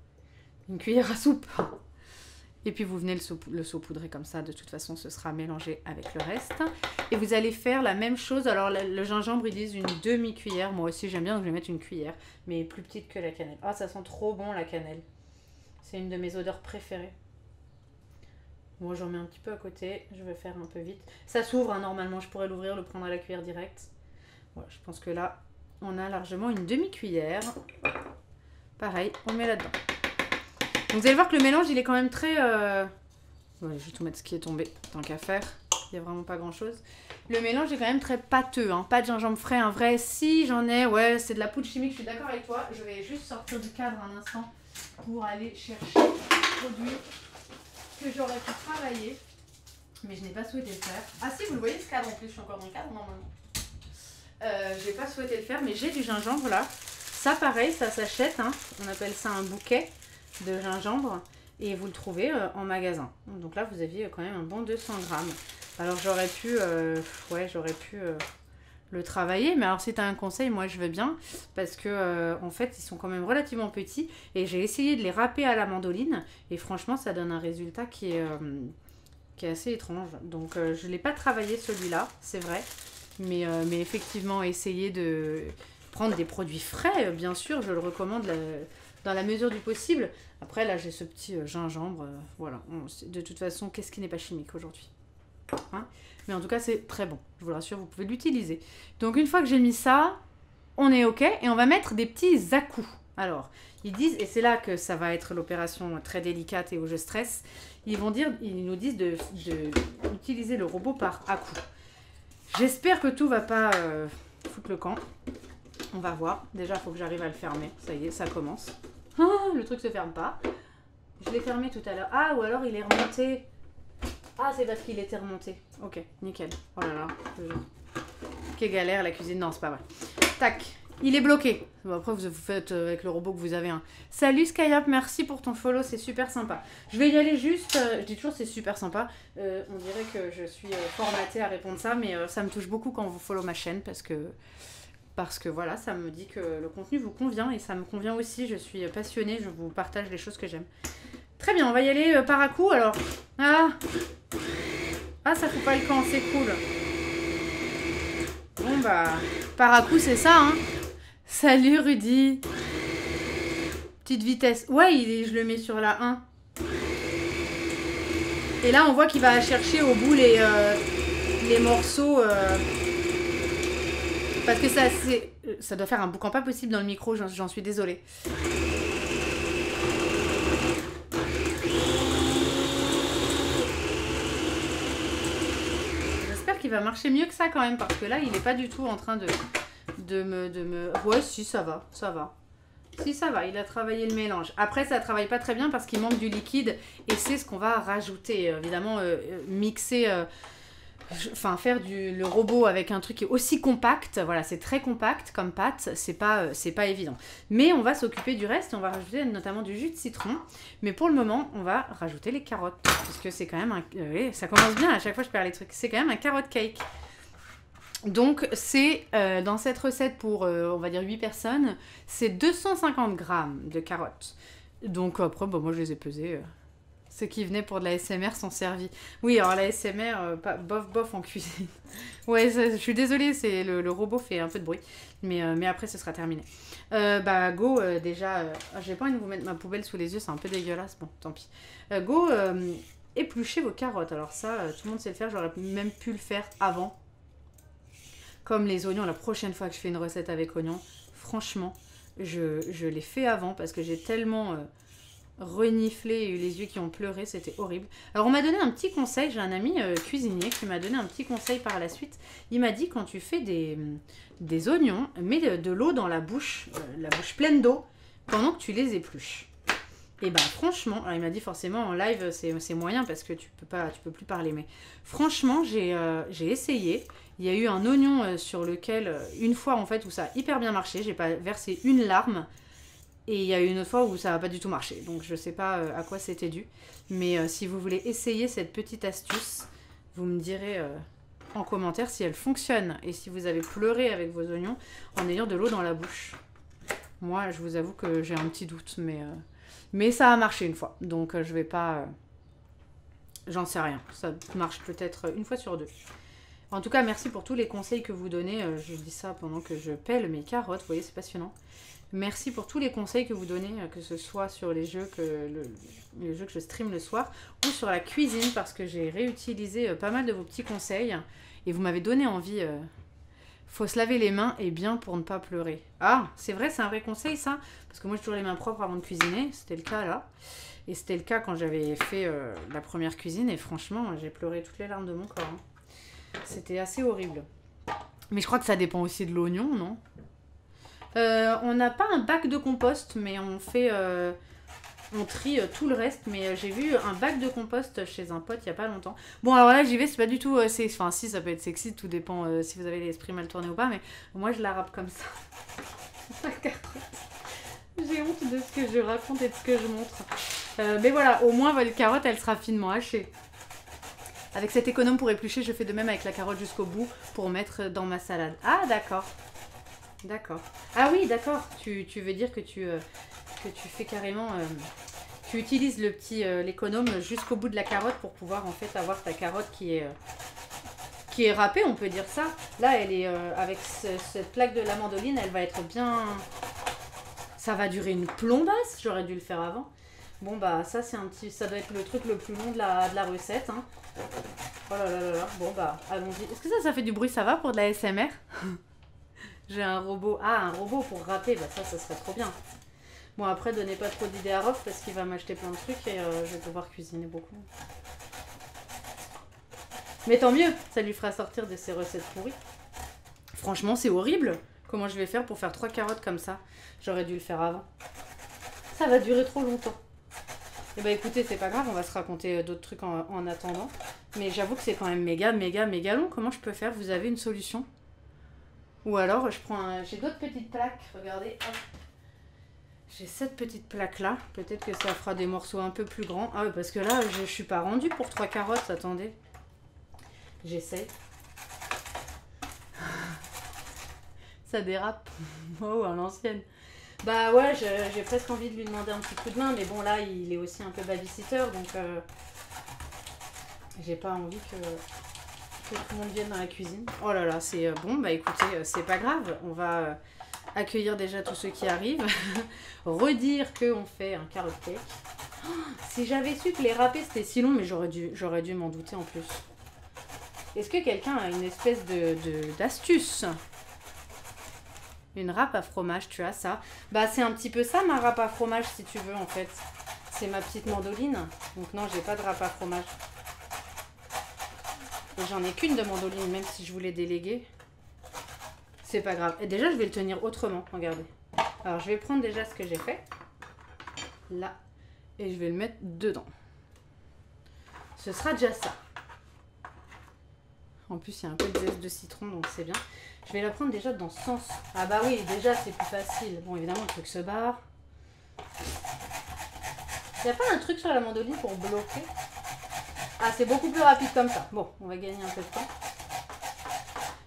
Une cuillère à soupe. Et puis vous venez le saupoudrer comme ça, de toute façon ce sera mélangé avec le reste. Et vous allez faire la même chose, alors le gingembre ils disent une demi-cuillère, moi aussi j'aime bien donc je vais mettre une cuillère, mais plus petite que la cannelle. Ah ça sent trop bon la cannelle, c'est une de mes odeurs préférées. Moi j'en mets un petit peu à côté, je vais faire un peu vite. Ça s'ouvre hein, normalement, je pourrais l'ouvrir, le prendre à la cuillère direct. Voilà, je pense que là on a largement une demi-cuillère. Pareil, on met là-dedans. Donc vous allez voir que le mélange il est quand même très... Ouais, je vais tout mettre ce qui est tombé, tant qu'à faire. Il n'y a vraiment pas grand chose. Le mélange est quand même très pâteux, hein. Pas de gingembre frais, un vrai. Si j'en ai, ouais, c'est de la poudre chimique, je suis d'accord avec toi. Je vais juste sortir du cadre un instant pour aller chercher le produit que j'aurais pu travailler. Mais je n'ai pas souhaité le faire. Ah si, vous le voyez ce cadre en plus, je suis encore dans le cadre normalement. Je n'ai pas souhaité le faire, mais j'ai du gingembre là. Ça pareil, ça s'achète, hein. On appelle ça un bouquet de gingembre et vous le trouvez en magasin. Donc là vous aviez quand même un bon 200 grammes. Alors j'aurais pu le travailler, mais alors c'est un conseil, moi je veux bien parce que en fait ils sont quand même relativement petits et j'ai essayé de les râper à la mandoline et franchement ça donne un résultat qui est assez étrange. Donc je ne l'ai pas travaillé celui-là, c'est vrai, mais effectivement essayer de prendre des produits frais, bien sûr, je le recommande dans la mesure du possible. Après, là, j'ai ce petit gingembre. Voilà. De toute façon, qu'est-ce qui n'est pas chimique aujourd'hui, hein? Mais en tout cas, c'est très bon. Je vous le rassure, vous pouvez l'utiliser. Donc, une fois que j'ai mis ça, on est OK. Et on va mettre des petits à-coups. Alors, ils disent, et c'est là que ça va être l'opération très délicate et où je stresse, ils nous disent d'utiliser le robot par à-coups. J'espère que tout va pas foutre le camp. On va voir. Déjà, il faut que j'arrive à le fermer. Ça y est, ça commence. Ah, le truc se ferme pas. Je l'ai fermé tout à l'heure. Ah, ou alors il est remonté. Ah, c'est parce qu'il était remonté. Ok, nickel. Oh là là. Quelle galère la cuisine. Non, c'est pas vrai. Tac. Il est bloqué. Bon, après, vous faites avec le robot que vous avez un. Salut Skyup, merci pour ton follow. C'est super sympa. Je vais y aller juste. Je dis toujours c'est super sympa. On dirait que je suis formatée à répondre ça, mais ça me touche beaucoup quand vous follow ma chaîne parce que voilà, ça me dit que le contenu vous convient et ça me convient aussi. Je suis passionnée, je vous partage les choses que j'aime. Très bien, on va y aller par à coup alors. Ah, ça fout pas le camp, c'est cool. Bon bah, par à coup c'est ça, hein. Salut Rudy. Petite vitesse. Ouais, je le mets sur la 1. Et là, on voit qu'il va chercher au bout les morceaux. Parce que ça doit faire un boucan pas possible dans le micro, j'en suis désolée. J'espère qu'il va marcher mieux que ça quand même, parce que là, il n'est pas du tout en train de me... Ouais, si, ça va, ça va. Si, ça va, il a travaillé le mélange. Après, ça ne travaille pas très bien parce qu'il manque du liquide et c'est ce qu'on va rajouter. Évidemment, mixer, faire le robot avec un truc qui est aussi compact. Voilà, c'est très compact comme pâte, c'est pas évident. Mais on va s'occuper du reste et on va rajouter notamment du jus de citron. Mais pour le moment, on va rajouter les carottes. Parce que c'est quand même ça commence bien, à chaque fois je perds les trucs. C'est quand même un carrot cake. Donc, c'est dans cette recette pour, on va dire, 8 personnes, c'est 250 grammes de carottes. Donc, après, moi, je les ai pesées. Ceux qui venaient pour de la SMR sont servis. Oui, alors la SMR, bof en cuisine. Ouais, je suis désolée, le robot fait un peu de bruit. Mais après, ce sera terminé. Go, déjà... j'ai pas envie de vous mettre ma poubelle sous les yeux, c'est un peu dégueulasse. Bon, tant pis. Go, épluchez vos carottes. Alors ça, tout le monde sait le faire. J'aurais même pu le faire avant. Comme les oignons, la prochaine fois que je fais une recette avec oignons, franchement, je l'ai fait avant parce que j'ai tellement reniflé et eu les yeux qui ont pleuré, c'était horrible. Alors on m'a donné un petit conseil, j'ai un ami cuisinier qui m'a donné un petit conseil par la suite. Il m'a dit quand tu fais des oignons, mets de l'eau dans la bouche pleine d'eau pendant que tu les épluches. Et franchement, alors il m'a dit forcément en live c'est moyen parce que tu peux plus parler, mais franchement j'ai essayé. Il y a eu un oignon sur lequel, une fois en fait où ça a hyper bien marché, j'ai pas versé une larme, et il y a eu une autre fois où ça n'a pas du tout marché. Donc je sais pas à quoi c'était dû, mais si vous voulez essayer cette petite astuce, vous me direz en commentaire si elle fonctionne et si vous avez pleuré avec vos oignons en ayant de l'eau dans la bouche. Moi je vous avoue que j'ai un petit doute, mais ça a marché une fois, donc je vais pas... j'en sais rien, ça marche peut-être une fois sur deux. En tout cas, merci pour tous les conseils que vous donnez. Je dis ça pendant que je pèle mes carottes, vous voyez, c'est passionnant. Merci pour tous les conseils que vous donnez, que ce soit sur les jeux que je stream le soir ou sur la cuisine, parce que j'ai réutilisé pas mal de vos petits conseils et vous m'avez donné envie. Faut se laver les mains et bien pour ne pas pleurer. Ah, c'est vrai, c'est un vrai conseil ça, parce que moi j'ai toujours les mains propres avant de cuisiner, c'était le cas là. Et c'était le cas quand j'avais fait la première cuisine et franchement, j'ai pleuré toutes les larmes de mon corps. C'était assez horrible. Mais je crois que ça dépend aussi de l'oignon, non ? On n'a pas un bac de compost, mais on trie tout le reste. Mais j'ai vu un bac de compost chez un pote il n'y a pas longtemps. Bon, alors là, j'y vais, c'est pas du tout... Enfin, si, ça peut être sexy, tout dépend si vous avez l'esprit mal tourné ou pas. Mais moi, je la râpe comme ça. J'ai honte de ce que je raconte et de ce que je montre. Mais voilà, au moins, votre carotte, elle sera finement hachée. Avec cet économe pour éplucher, je fais de même avec la carotte jusqu'au bout pour mettre dans ma salade. Ah, d'accord. D'accord. Ah oui, d'accord. Tu veux dire que tu fais carrément... tu utilises l'économe jusqu'au bout de la carotte pour pouvoir en fait avoir ta carotte qui est râpée, on peut dire ça. Là, elle est avec cette plaque de la mandoline, elle va être bien... Ça va durer une plombasse. J'aurais dû le faire avant. Bon ça ça doit être le truc le plus long de la recette. Hein. Oh là là là là. Bon allons-y. Est-ce que ça fait du bruit, ça va pour de la SMR? J'ai un robot. Ah, un robot pour râper, ça serait trop bien. Bon après, donnez pas trop d'idées à Rof parce qu'il va m'acheter plein de trucs et je vais pouvoir cuisiner beaucoup. Mais tant mieux, ça lui fera sortir de ses recettes pourries. Franchement, c'est horrible. Comment je vais faire pour faire 3 carottes comme ça? J'aurais dû le faire avant. Ça va durer trop longtemps. Et écoutez, c'est pas grave, on va se raconter d'autres trucs en attendant. Mais j'avoue que c'est quand même méga long. Comment je peux faire? Vous avez une solution? Ou alors, j'ai d'autres petites plaques. Regardez, hop. J'ai cette petite plaque là. Peut-être que ça fera des morceaux un peu plus grands. Ah oui, parce que là, je suis pas rendue pour 3 carottes. Attendez. J'essaye. Ça dérape. Oh, à l'ancienne. Ouais, j'ai presque envie de lui demander un petit coup de main, mais bon là il est aussi un peu babysitter, donc j'ai pas envie que tout le monde vienne dans la cuisine. Oh là là, c'est bon, écoutez, c'est pas grave, on va accueillir déjà tous ceux qui arrivent, redire qu'on fait un carrot cake. Si j'avais su que les râpés c'était si long, mais j'aurais dû m'en douter en plus. Est-ce que quelqu'un a une espèce d'astuce? Une râpe à fromage, tu as ça? Bah c'est un petit peu ça ma râpe à fromage si tu veux en fait. C'est ma petite mandoline. Donc non, j'ai pas de râpe à fromage. Et j'en ai qu'une de mandoline, même si je voulais déléguer. C'est pas grave. Et déjà, je vais le tenir autrement, regardez. Alors, je vais prendre déjà ce que j'ai fait. Là. Et je vais le mettre dedans. Ce sera déjà ça. En plus, il y a un peu de zeste de citron, donc c'est bien. Je vais la prendre déjà dans ce sens. Ah bah oui, déjà, c'est plus facile. Bon, évidemment, le truc se barre. Il n'y a pas un truc sur la mandoline pour bloquer? Ah, c'est beaucoup plus rapide comme ça. Bon, on va gagner un peu de temps.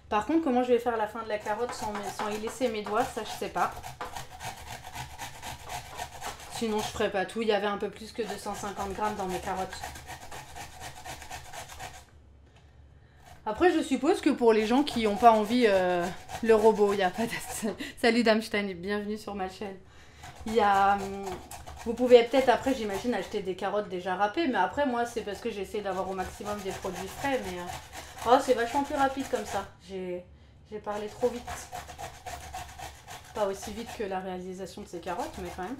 Par contre, comment je vais faire la fin de la carotte sans y laisser mes doigts, ça, je sais pas. Sinon, je ferai pas tout. Il y avait un peu plus que 250 grammes dans mes carottes. Après, je suppose que pour les gens qui n'ont pas envie, le robot, il n'y a pas de... Salut Damstein, bienvenue sur ma chaîne. Il y a... Vous pouvez peut-être après, j'imagine, acheter des carottes déjà râpées, mais après, moi, c'est parce que j'essaie d'avoir au maximum des produits frais, mais... Oh, c'est vachement plus rapide comme ça. J'ai parlé trop vite. Pas aussi vite que la réalisation de ces carottes, mais quand même.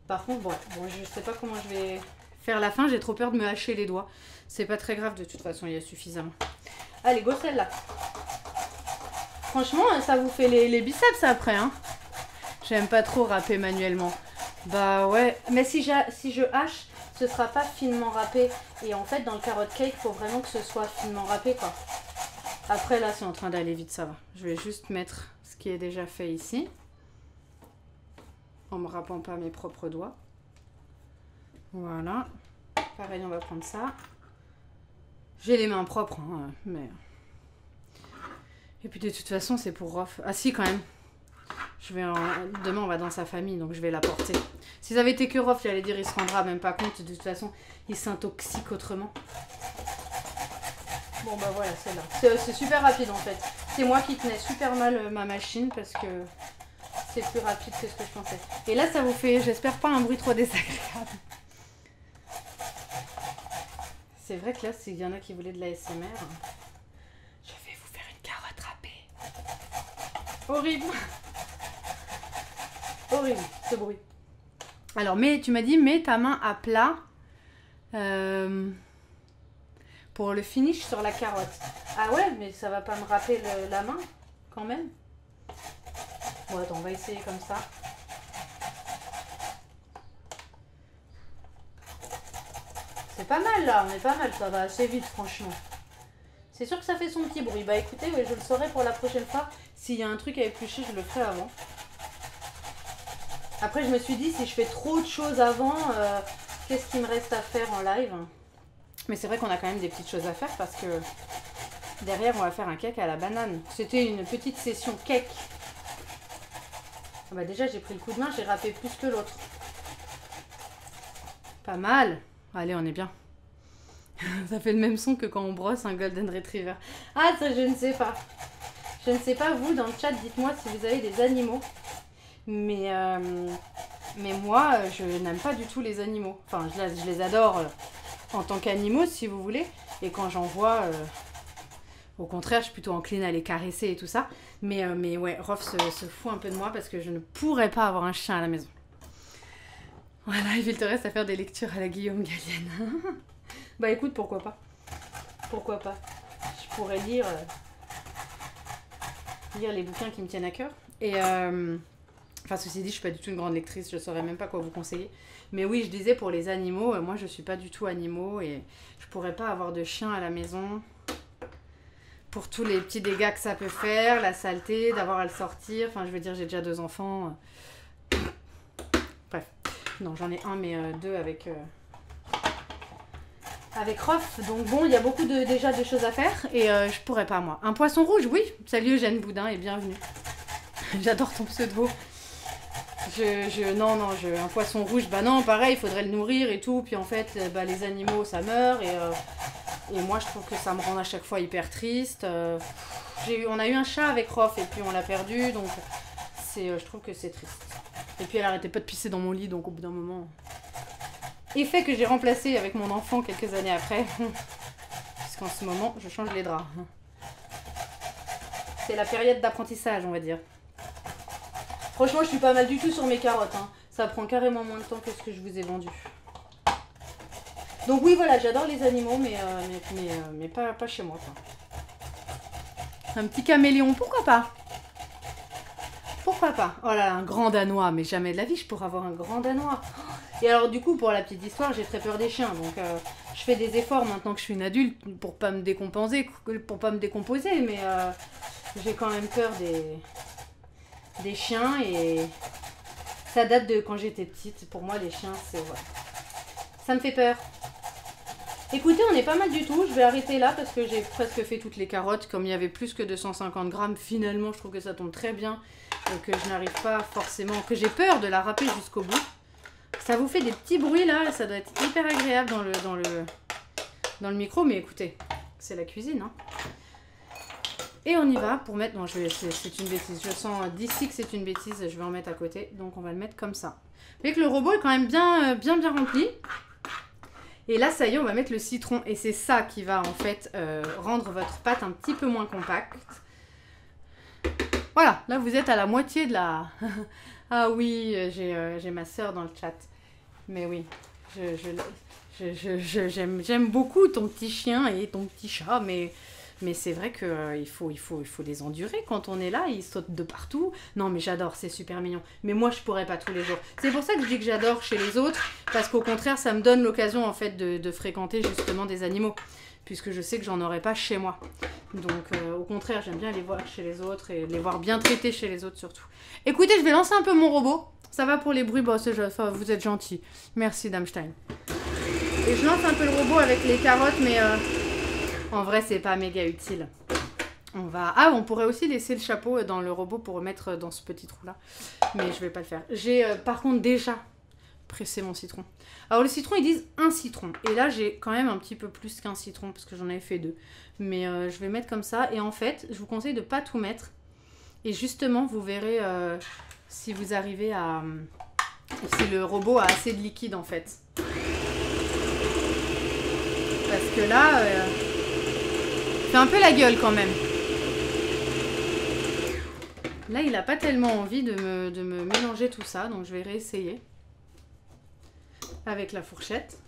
Par contre, bon, je sais pas comment je vais faire la fin, j'ai trop peur de me hacher les doigts. C'est pas très grave, de toute façon, il y a suffisamment. Allez, go celle-là. Franchement, ça vous fait les biceps après, hein. J'aime pas trop râper manuellement. Bah ouais, mais si je hache, ce sera pas finement râpé. Et en fait, dans le carrot cake, il faut vraiment que ce soit finement râpé, quoi. Après, là, c'est en train d'aller vite, ça va. Je vais juste mettre ce qui est déjà fait ici. En me râpant pas mes propres doigts. Voilà. Pareil, on va prendre ça. J'ai les mains propres, hein, mais... Et puis de toute façon, c'est pour Rof. Ah si, quand même. Demain, on va dans sa famille, donc je vais la porter. Si ça avait été que Rof, j'allais dire, il se rendra même pas compte. De toute façon, il s'intoxique autrement. Bon, bah voilà, c'est là. C'est super rapide, en fait. C'est moi qui tenais super mal ma machine, parce que c'est plus rapide que ce que je pensais. Et là, ça vous fait, j'espère, pas un bruit trop désagréable. C'est vrai que là, s'il y en a qui voulaient de la SMR, je vais vous faire une carotte râpée. Horrible. Horrible, ce bruit. Alors, tu m'as dit, mets ta main à plat pour le finish sur la carotte. Ah ouais, mais ça va pas me râper la main, quand même. Bon, attends, on va essayer comme ça. C'est pas mal là, on est pas mal, ça va assez vite franchement. C'est sûr que ça fait son petit bruit. Bah écoutez, ouais, je le saurai pour la prochaine fois. S'il y a un truc à éplucher, je le ferai avant. Après je me suis dit, si je fais trop de choses avant, qu'est-ce qu'il me reste à faire en live? Mais c'est vrai qu'on a quand même des petites choses à faire parce que derrière on va faire un cake à la banane. C'était une petite session cake. Ah bah déjà j'ai pris le coup de main, j'ai râpé plus que l'autre. Pas mal. Allez, on est bien. Ça fait le même son que quand on brosse un Golden Retriever. Ah, ça, je ne sais pas. Je ne sais pas, vous, dans le chat, dites-moi si vous avez des animaux. Mais moi, je n'aime pas du tout les animaux. Enfin, je les adore en tant qu'animaux, si vous voulez. Et quand j'en vois, au contraire, je suis plutôt encline à les caresser et tout ça. Mais ouais, Rof se fout un peu de moi parce que je ne pourrais pas avoir un chien à la maison. Voilà, il te reste à faire des lectures à la Guillaume Gallienne. Bah écoute, pourquoi pas? Pourquoi pas? Je pourrais lire les bouquins qui me tiennent à cœur. Et enfin, ceci dit, je suis pas du tout une grande lectrice, je saurais même pas quoi vous conseiller. Mais oui, je disais pour les animaux, moi je suis pas du tout animaux et je pourrais pas avoir de chien à la maison. Pour tous les petits dégâts que ça peut faire, la saleté, d'avoir à le sortir. Enfin, je veux dire, j'ai déjà 2 enfants. Bref. Non, j'en ai un, mais 2 avec Rof. Donc bon, il y a beaucoup déjà de choses à faire et je pourrais pas, moi. Un poisson rouge, oui. Salut Eugène Boudin et bienvenue. J'adore ton pseudo. Non, un poisson rouge, bah non, pareil, il faudrait le nourrir et tout. Puis en fait, les animaux, ça meurt et moi, je trouve que ça me rend à chaque fois hyper triste. On a eu un chat avec Rof et puis on l'a perdu, donc je trouve que c'est triste. Et puis elle arrêtait pas de pisser dans mon lit, donc au bout d'un moment... Effet que j'ai remplacé avec mon enfant quelques années après. Puisqu'en ce moment, je change les draps. C'est la période d'apprentissage, on va dire. Franchement, je suis pas mal du tout sur mes carottes. Hein. Ça prend carrément moins de temps que ce que je vous ai vendu. Donc oui, voilà, j'adore les animaux, mais pas chez moi. Quoi. Un petit caméléon, pourquoi pas? Pourquoi pas? Oh là, un grand danois, mais jamais de la vie je pourrais avoir un grand danois. Et alors du coup, pour la petite histoire, j'ai très peur des chiens, donc je fais des efforts maintenant que je suis une adulte pour pas me décomposer, mais j'ai quand même peur des chiens et ça date de quand j'étais petite. Pour moi, les chiens, c'est ouais. Ça me fait peur. Écoutez, on est pas mal du tout. Je vais arrêter là parce que j'ai presque fait toutes les carottes. Comme il y avait plus que 250 grammes, finalement, je trouve que ça tombe très bien. Et que je n'arrive pas forcément... Que j'ai peur de la râper jusqu'au bout. Ça vous fait des petits bruits là. Ça doit être hyper agréable dans le micro. Mais écoutez, c'est la cuisine. Hein. Et on y va pour mettre... Non, c'est une bêtise. Je sens d'ici que c'est une bêtise. Je vais en mettre à côté. Donc on va le mettre comme ça. Vous voyez que le robot est quand même bien rempli. Et là, ça y est, on va mettre le citron. Et c'est ça qui va, en fait, rendre votre pâte un petit peu moins compacte. Voilà, là, vous êtes à la moitié de la... Ah oui, j'ai ma sœur dans le chat. Mais oui, j'aime beaucoup ton petit chien et ton petit chat, mais c'est vrai qu'il faut les endurer quand on est là, ils sautent de partout. Non mais j'adore, c'est super mignon. Mais moi je pourrais pas tous les jours. C'est pour ça que je dis que j'adore chez les autres, parce qu'au contraire ça me donne l'occasion en fait de fréquenter justement des animaux, puisque je sais que j'en aurais pas chez moi. Donc au contraire j'aime bien les voir chez les autres et les voir bien traités chez les autres surtout. Écoutez, je vais lancer un peu mon robot. Ça va pour les bruits, bon, vous êtes gentil. Merci Damstein. Et je lance un peu le robot avec les carottes, mais... En vrai, c'est pas méga utile. On pourrait aussi laisser le chapeau dans le robot pour mettre dans ce petit trou-là. Mais je vais pas le faire. J'ai par contre déjà pressé mon citron. Alors le citron, ils disent un citron. Et là, j'ai quand même un petit peu plus qu'un citron parce que j'en avais fait 2. Mais je vais mettre comme ça. Et en fait, je vous conseille de pas tout mettre. Et justement, vous verrez si vous arrivez à... si le robot a assez de liquide en fait. Parce que là... fait un peu la gueule quand même. Là, il n'a pas tellement envie de me mélanger tout ça, donc je vais réessayer avec la fourchette.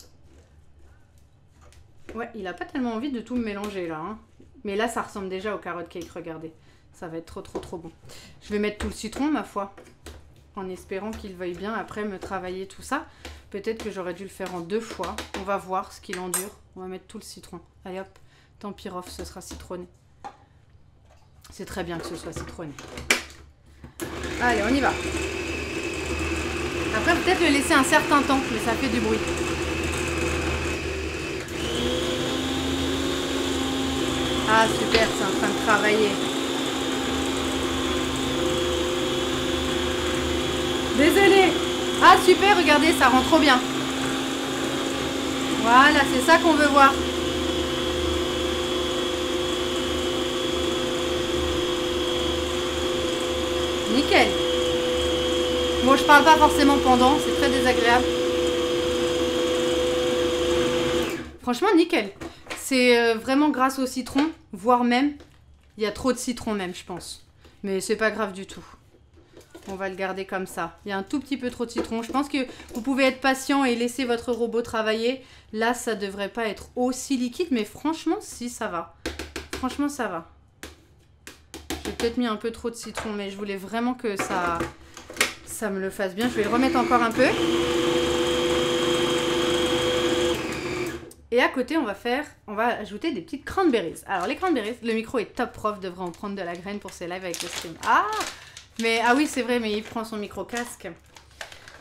Ouais, il n'a pas tellement envie de tout me mélanger là. Hein. Mais là, ça ressemble déjà au carrot cake, regardez. Ça va être trop bon. Je vais mettre tout le citron, ma foi, en espérant qu'il veuille bien après me travailler tout ça. Peut-être que j'aurais dû le faire en 2 fois. On va voir ce qu'il endure. On va mettre tout le citron. Allez hop. Tant pis, Rof, ce sera citronné. C'est très bien que ce soit citronné. Allez, on y va. Après, peut-être le laisser un certain temps, mais ça fait du bruit. Ah, super, c'est en train de travailler. Désolée. Ah, super, regardez, ça rend trop bien. Voilà, c'est ça qu'on veut voir. Nickel. Bon, je parle pas forcément pendant, c'est très désagréable. Franchement, nickel. C'est vraiment grâce au citron, voire même, il y a trop de citron même, je pense. Mais c'est pas grave du tout. On va le garder comme ça. Il y a un tout petit peu trop de citron. Je pense que vous pouvez être patient et laisser votre robot travailler. Là, ça devrait pas être aussi liquide, mais franchement, si, ça va. Franchement, ça va. J'ai peut-être mis un peu trop de citron, mais je voulais vraiment que ça me le fasse bien. Je vais le remettre encore un peu. Et à côté, on va ajouter des petites cranberries. Alors, les cranberries, le micro est top prof, devrait en prendre de la graine pour ses lives avec le stream. Ah oui, c'est vrai, mais il prend son micro-casque.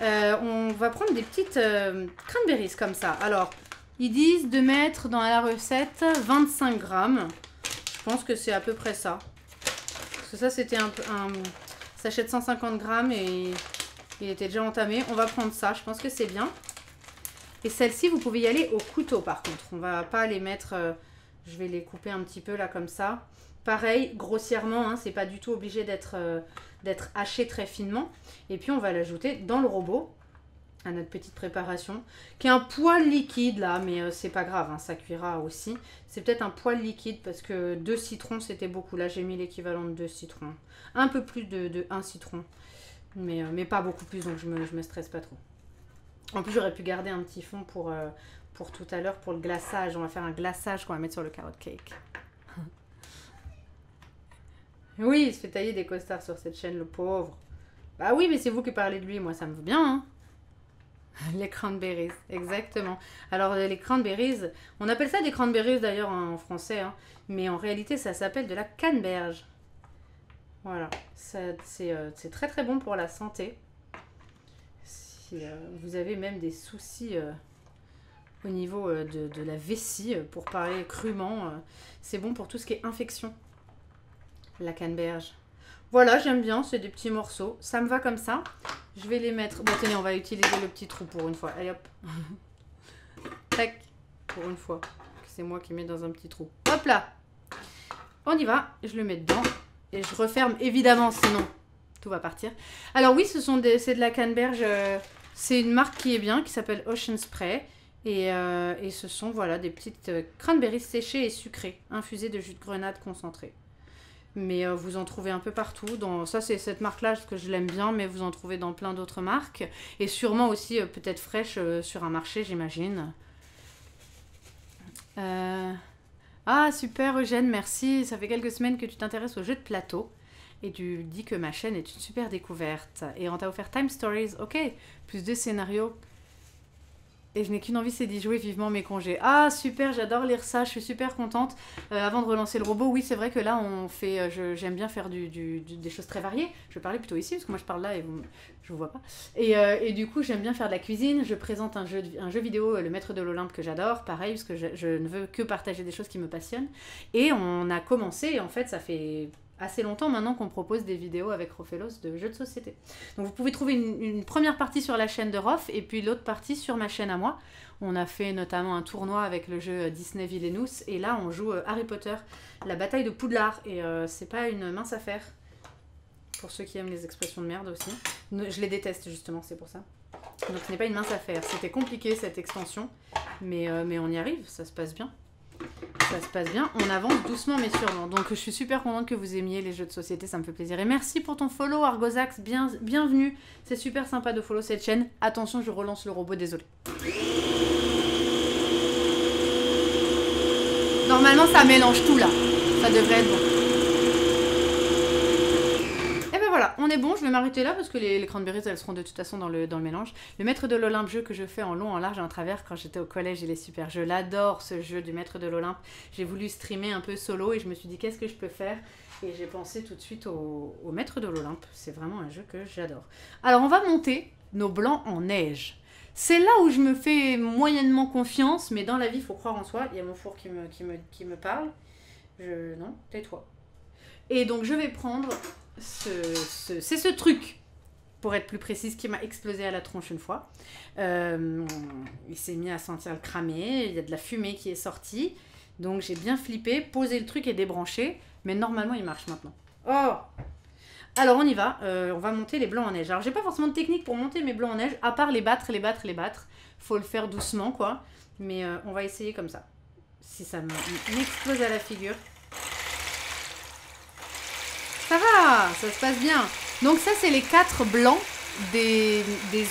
On va prendre des petites cranberries comme ça. Alors, ils disent de mettre dans la recette 25 grammes. Je pense que c'est à peu près ça. Parce que ça, c'était un sachet de 150 grammes et il était déjà entamé. On va prendre ça, je pense que c'est bien. Et celle-ci, vous pouvez y aller au couteau par contre. On va pas les mettre... je vais les couper un petit peu là comme ça. Pareil, grossièrement, hein, c'est pas du tout obligé d'être haché très finement. Et puis on va l'ajouter dans le robot. à notre petite préparation, qui est un poil liquide là, mais c'est pas grave, hein, ça cuira aussi. C'est peut-être un poil liquide parce que 2 citrons c'était beaucoup. Là j'ai mis l'équivalent de 2 citrons. Un peu plus de 1 citron, mais pas beaucoup plus, donc je me stresse pas trop. En plus j'aurais pu garder un petit fond pour tout à l'heure, pour le glaçage. On va faire un glaçage qu'on va mettre sur le carrot cake. Oui, il se fait tailler des costards sur cette chaîne, le pauvre. Bah oui, mais c'est vous qui parlez de lui, moi ça me va bien, hein. Les cranberries, exactement. Alors les cranberries, on appelle ça des cranberries d'ailleurs en français, hein, mais en réalité ça s'appelle de la canneberge. Voilà, c'est très très bon pour la santé. Si vous avez même des soucis au niveau de la vessie, pour parler crûment, c'est bon pour tout ce qui est infection. La canneberge. Voilà, j'aime bien, c'est des petits morceaux. Ça me va comme ça. Je vais les mettre... Bon, tenez, on va utiliser le petit trou pour une fois. Allez, hop. Tac. Pour une fois. C'est moi qui mets dans un petit trou. Hop là. On y va. Je le mets dedans. Et je referme, évidemment, sinon tout va partir. Alors oui, c'est de la canneberge. C'est une marque qui est bien, qui s'appelle Ocean Spray. Et ce sont, voilà, des petites cranberries séchées et sucrées, infusées de jus de grenade concentré. Mais vous en trouvez un peu partout. Ça, c'est cette marque-là parce que je l'aime bien, mais vous en trouvez dans plein d'autres marques. Et sûrement aussi peut-être fraîches sur un marché, j'imagine. Ah, super Eugène, merci. Ça fait quelques semaines que tu t'intéresses aux jeux de plateau. Et tu dis que ma chaîne est une super découverte. Et on t'a offert Time Stories. Ok, plus de scénarios. Et je n'ai qu'une envie, c'est d'y jouer vivement mes congés. Ah, super, j'adore lire ça, je suis super contente. Avant de relancer le robot, oui, c'est vrai que là, on fait, j'aime bien faire des choses très variées. Je vais parler plutôt ici, parce que moi, je parle là et je vous vois pas. Et du coup, j'aime bien faire de la cuisine. Je présente un jeu vidéo, Le Maître de l'Olympe, que j'adore. Pareil, parce que je ne veux que partager des choses qui me passionnent. Et on a commencé, en fait, ça fait assez longtemps maintenant qu'on propose des vidéos avec Rofelos de jeux de société. Donc vous pouvez trouver une première partie sur la chaîne de Rof et puis l'autre partie sur ma chaîne à moi. On a fait notamment un tournoi avec le jeu Disney Villainous et là on joue Harry Potter, la bataille de Poudlard et c'est pas une mince affaire pour ceux qui aiment les expressions de merde aussi. Je les déteste justement, c'est pour ça. Donc ce n'est pas une mince affaire. C'était compliqué cette extension, mais on y arrive, ça se passe bien. Ça se passe bien, on avance doucement mais sûrement. Donc je suis super contente que vous aimiez les jeux de société, ça me fait plaisir. Et merci pour ton follow Argosax, bienvenue. C'est super sympa de follow cette chaîne. Attention, je relance le robot, désolé. Normalement ça mélange tout là, ça devrait être bon. Et ben voilà, on est bon, je vais m'arrêter là parce que les cranberries elles seront de toute façon dans le mélange. Le Maître de l'Olympe, jeu que je fais en long, en large et en travers quand j'étais au collège, il est super. Je l'adore ce jeu du Maître de l'Olympe. J'ai voulu streamer un peu solo et je me suis dit qu'est-ce que je peux faire. Et j'ai pensé tout de suite au Maître de l'Olympe. C'est vraiment un jeu que j'adore. Alors on va monter nos blancs en neige. C'est là où je me fais moyennement confiance, mais dans la vie il faut croire en soi. Il y a mon four qui me parle. Non, tais-toi. Et donc je vais prendre... c'est ce truc, pour être plus précise, qui m'a explosé à la tronche une fois. Il s'est mis à sentir le cramer, il y a de la fumée qui est sortie, donc j'ai bien flippé, posé le truc et débranché, mais normalement il marche maintenant. Oh! Alors on y va, on va monter les blancs en neige. Alors j'ai pas forcément de technique pour monter mes blancs en neige, à part les battre. Faut le faire doucement quoi, mais on va essayer comme ça. Si ça m'explose à la figure... Ça va, ça se passe bien. Donc ça, c'est les 4 blancs des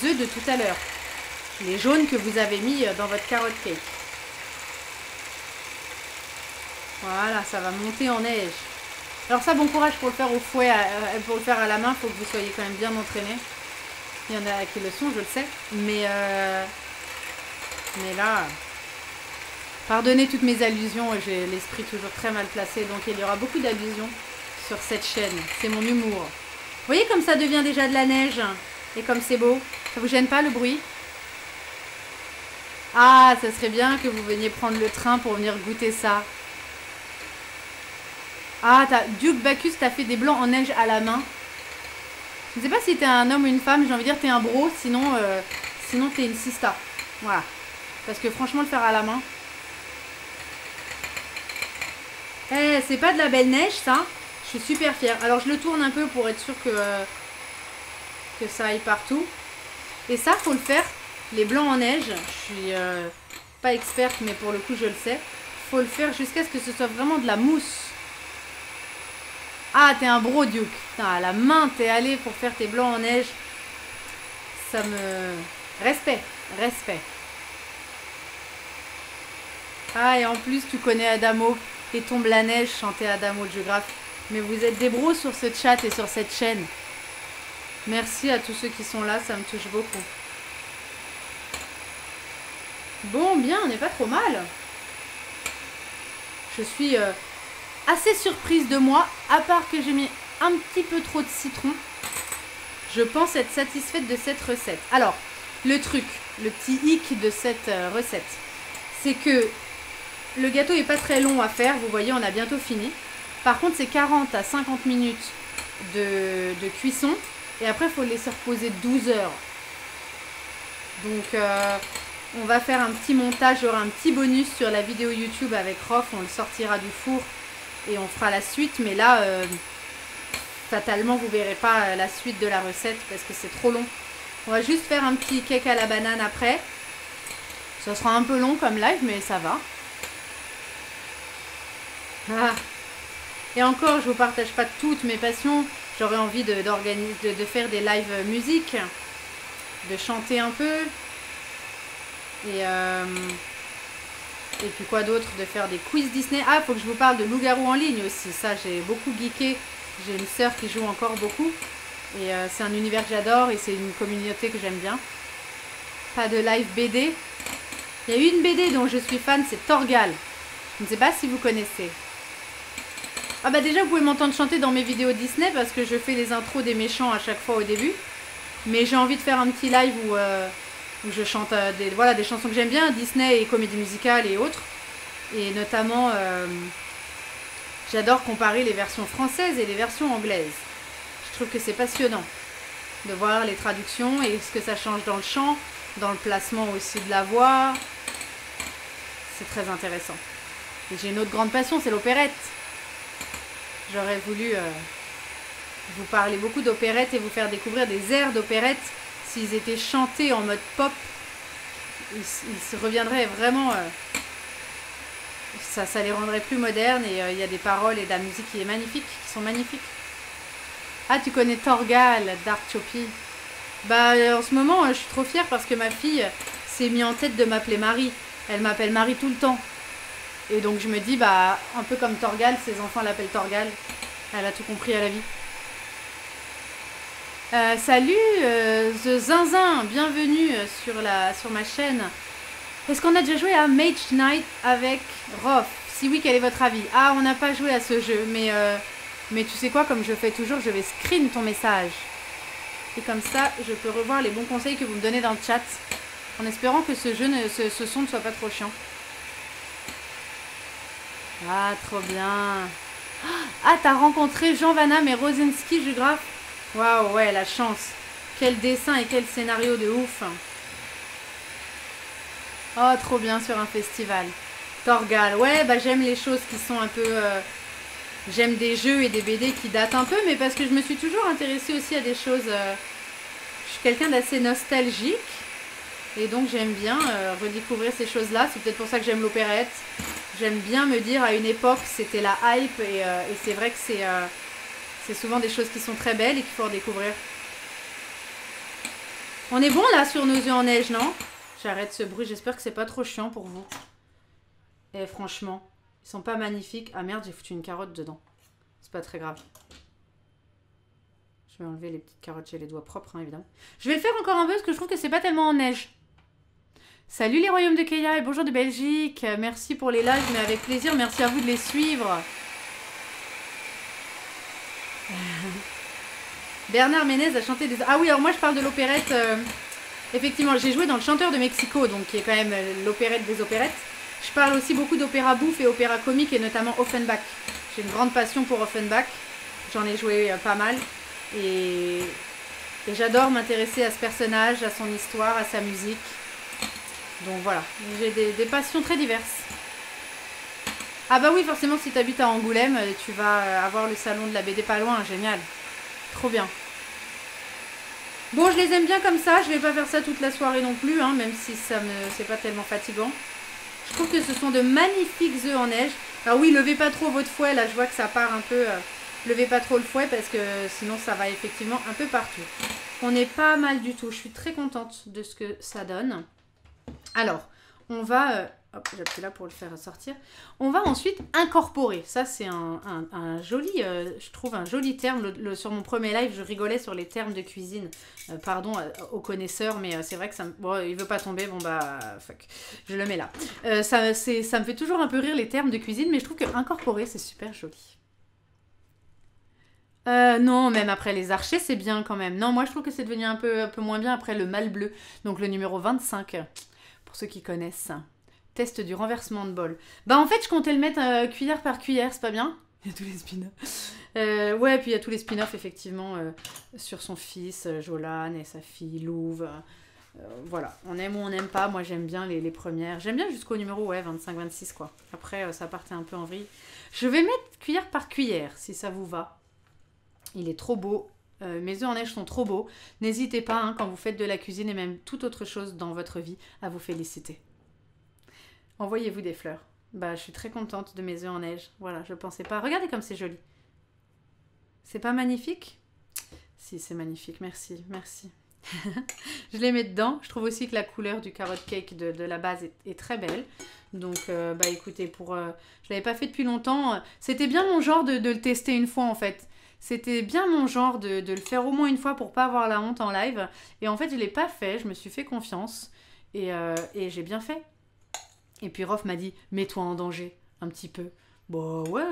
œufs de tout à l'heure. Les jaunes que vous avez mis dans votre carrot cake. Voilà, ça va monter en neige. Alors ça, bon courage pour le faire au fouet, pour le faire à la main. Il faut que vous soyez quand même bien entraînés. Il y en a qui le sont, je le sais. Mais là... Pardonnez toutes mes allusions, j'ai l'esprit toujours très mal placé. Donc il y aura beaucoup d'allusions sur cette chaîne, c'est mon humour. Vous voyez comme ça devient déjà de la neige et comme c'est beau. Ça vous gêne pas le bruit? Ah, ça serait bien que vous veniez prendre le train pour venir goûter ça. Ah, Duke Bacchus t'a fait des blancs en neige à la main. Je ne sais pas si t'es un homme ou une femme, j'ai envie de dire t'es un bro, sinon t'es une sista. Voilà. Parce que franchement le faire à la main. Eh, c'est pas de la belle neige ça? Je suis super fière. Alors je le tourne un peu pour être sûr que ça aille partout. Et ça, faut le faire Les blancs en neige, je suis pas experte, mais pour le coup, je le sais. Faut le faire jusqu'à ce que ce soit vraiment de la mousse. Ah, t'es un bro, Duke. Putain, à la main, t'es allé pour faire tes blancs en neige. Ça me... Respect, respect. Ah, et en plus, tu connais Adamo et Tombe la neige, chanter Adamo de géographe. Mais vous êtes des bros sur ce chat et sur cette chaîne. Merci à tous ceux qui sont là, ça me touche beaucoup. Bon, bien, on n'est pas trop mal. Je suis assez surprise de moi, à part que j'ai mis un petit peu trop de citron. Je pense être satisfaite de cette recette. Alors, le truc, le petit hic de cette recette, c'est que le gâteau n'est pas très long à faire. Vous voyez, on a bientôt fini. Par contre, c'est 40 à 50 minutes de cuisson. Et après, il faut le laisser reposer 12 heures. Donc, on va faire un petit montage. Il y aura un petit bonus sur la vidéo YouTube avec Rof. On le sortira du four et on fera la suite. Mais là, fatalement, vous ne verrez pas la suite de la recette parce que c'est trop long. On va juste faire un petit cake à la banane après. Ça sera un peu long comme live, mais ça va. Ah. Et encore, je ne vous partage pas toutes mes passions. J'aurais envie de faire des live musique, de chanter un peu. Et puis quoi d'autre? De faire des quiz Disney. Ah, il faut que je vous parle de Loup-garou en ligne aussi. Ça, j'ai beaucoup geeké. J'ai une sœur qui joue encore beaucoup. Et c'est un univers que j'adore et c'est une communauté que j'aime bien. Pas de live BD. Il y a une BD dont je suis fan, c'est Torgal. Je ne sais pas si vous connaissez. Ah bah déjà, vous pouvez m'entendre chanter dans mes vidéos Disney parce que je fais les intros des méchants à chaque fois au début. Mais j'ai envie de faire un petit live où je chante des chansons que j'aime bien, Disney et comédie musicale et autres. Et notamment, j'adore comparer les versions françaises et les versions anglaises. Je trouve que c'est passionnant de voir les traductions et ce que ça change dans le chant, dans le placement aussi de la voix. C'est très intéressant. Et j'ai une autre grande passion, c'est l'opérette. J'aurais voulu vous parler beaucoup d'opérette et vous faire découvrir des airs d'opérette. S'ils étaient chantés en mode pop, ils se reviendraient vraiment... ça les rendrait plus modernes et il y a des paroles et de la musique qui est magnifique, qui sont magnifiques. Ah, tu connais Torgal, Dark Choppy. Bah, en ce moment, je suis trop fière parce que ma fille s'est mise en tête de m'appeler Marie. Elle m'appelle Marie tout le temps. Et donc, je me dis, bah, un peu comme Torgal, ses enfants l'appellent Torgal. Elle a tout compris à la vie. Salut, The Zinzin, bienvenue sur ma chaîne. Est-ce qu'on a déjà joué à Mage Knight avec Rof? Si oui, quel est votre avis? Ah, on n'a pas joué à ce jeu, mais tu sais quoi, comme je fais toujours, je vais screen ton message. Et comme ça, je peux revoir les bons conseils que vous me donnez dans le chat. En espérant que ce son ne soit pas trop chiant. Ah, trop bien. Ah, t'as rencontré Jean Van Damme et Rosinski, géographe. Waouh, ouais, la chance. Quel dessin et quel scénario de ouf. Oh, trop bien sur un festival. Torgal, ouais, bah j'aime les choses qui sont un peu... j'aime des jeux et des BD qui datent un peu, mais parce que je me suis toujours intéressée aussi à des choses... je suis quelqu'un d'assez nostalgique. Et donc j'aime bien redécouvrir ces choses-là. C'est peut-être pour ça que j'aime l'opérette. J'aime bien me dire à une époque c'était la hype et c'est vrai que c'est souvent des choses qui sont très belles et qu'il faut redécouvrir. On est bon là sur nos œufs en neige, non? J'arrête ce bruit, j'espère que c'est pas trop chiant pour vous. Et franchement, ils sont pas magnifiques. Ah merde, j'ai foutu une carotte dedans. C'est pas très grave. Je vais enlever les petites carottes, j'ai les doigts propres, hein, évidemment. Je vais le faire encore un peu parce que je trouve que c'est pas tellement en neige. Salut les royaumes de Keia et bonjour de Belgique. Merci pour les lives, mais avec plaisir. Merci à vous de les suivre. Bernard Ménez a chanté des... Ah oui, alors moi je parle de l'opérette. Effectivement, j'ai joué dans Le Chanteur de Mexico, donc qui est quand même l'opérette des opérettes. Je parle aussi beaucoup d'opéra bouffe et opéra comique, et notamment Offenbach. J'ai une grande passion pour Offenbach. J'en ai joué pas mal. Et j'adore m'intéresser à ce personnage, à son histoire, à sa musique. Donc voilà, j'ai des passions très diverses. Ah bah oui, forcément, si tu habites à Angoulême, tu vas avoir le salon de la BD pas loin, génial. Trop bien. Bon, je les aime bien comme ça. Je vais pas faire ça toute la soirée non plus, hein, même si c'est pas tellement fatigant. Je trouve que ce sont de magnifiques œufs en neige. Alors oui, levez pas trop votre fouet. Là, je vois que ça part un peu. Levez pas trop le fouet parce que sinon ça va effectivement un peu partout. On est pas mal du tout. Je suis très contente de ce que ça donne. Alors, on va... hop, j'appuie là pour le faire sortir. On va ensuite incorporer. Ça, c'est un joli... je trouve un joli terme. Sur mon premier live, je rigolais sur les termes de cuisine. Pardon aux connaisseurs, mais c'est vrai que ça me... Bon, il veut pas tomber. Bon, bah, fuck. Je le mets là. Ça me fait toujours un peu rire les termes de cuisine, mais je trouve que incorporer, c'est super joli. Non, même après les archers, c'est bien quand même. Non, moi, je trouve que c'est devenu un peu moins bien après le mâle bleu. Donc, le numéro 25, pour ceux qui connaissent. Test du renversement de bol. Bah, en fait, je comptais le mettre cuillère par cuillère, c'est pas bien? Il y a tous les spin-offs. Ouais, puis il y a tous les spin-offs, effectivement, sur son fils, Jolan, et sa fille, Louve. Voilà, on aime ou on n'aime pas. Moi, j'aime bien les premières. J'aime bien jusqu'au numéro, ouais, 25-26, quoi. Après, ça partait un peu en vrille. Je vais mettre cuillère par cuillère, si ça vous va. Il est trop beau. Mes œufs en neige sont trop beaux. N'hésitez pas, hein, quand vous faites de la cuisine et même toute autre chose dans votre vie, à vous féliciter. Envoyez-vous des fleurs. Bah, je suis très contente de mes œufs en neige. Voilà, je pensais pas. Regardez comme c'est joli. C'est pas magnifique? Si, c'est magnifique. Merci, merci. Je les mets dedans. Je trouve aussi que la couleur du carrot cake de la base est très belle. Donc, bah écoutez, je l'avais pas fait depuis longtemps. C'était bien mon genre de le tester une fois, en fait. C'était bien mon genre de le faire au moins une fois pour pas avoir la honte en live. Et en fait, je l'ai pas fait. Je me suis fait confiance. Et j'ai bien fait. Et puis Rof m'a dit, mets-toi en danger un petit peu. Bon, ouais.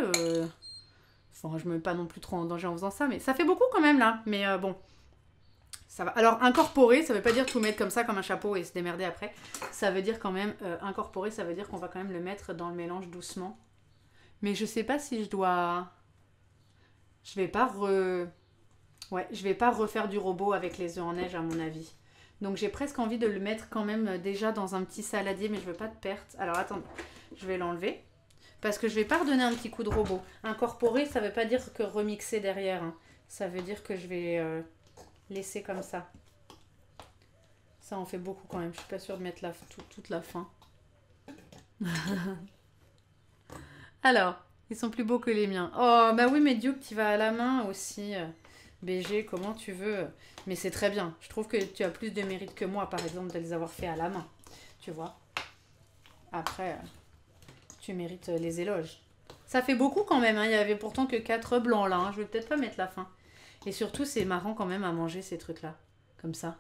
Enfin, je me mets pas non plus trop en danger en faisant ça. Mais ça fait beaucoup quand même, là. Mais bon, ça va. Alors, incorporer, ça veut pas dire tout mettre comme ça, comme un chapeau et se démerder après. Ça veut dire quand même, incorporer, ça veut dire qu'on va quand même le mettre dans le mélange doucement. Mais je sais pas si je dois... Je vais pas je vais pas refaire du robot avec les œufs en neige à mon avis. Donc j'ai presque envie de le mettre quand même déjà dans un petit saladier, mais je veux pas de perte. Alors attendez, je vais l'enlever. Parce que je vais pas redonner un petit coup de robot. Incorporer, ça veut pas dire que remixer derrière, hein. Ça veut dire que je vais laisser comme ça. Ça en fait beaucoup quand même. Je suis pas sûre de mettre toute la fin. Alors, ils sont plus beaux que les miens. Oh, bah oui, mais Duke, tu vas à la main aussi. BG, comment tu veux. Mais c'est très bien. Je trouve que tu as plus de mérite que moi, par exemple, de les avoir fait à la main. Tu vois. Après, tu mérites les éloges. Ça fait beaucoup quand même, hein. Il y avait pourtant que 4 blancs là, hein. Je vais peut-être pas mettre la fin. Et surtout, c'est marrant quand même à manger ces trucs-là. Comme ça.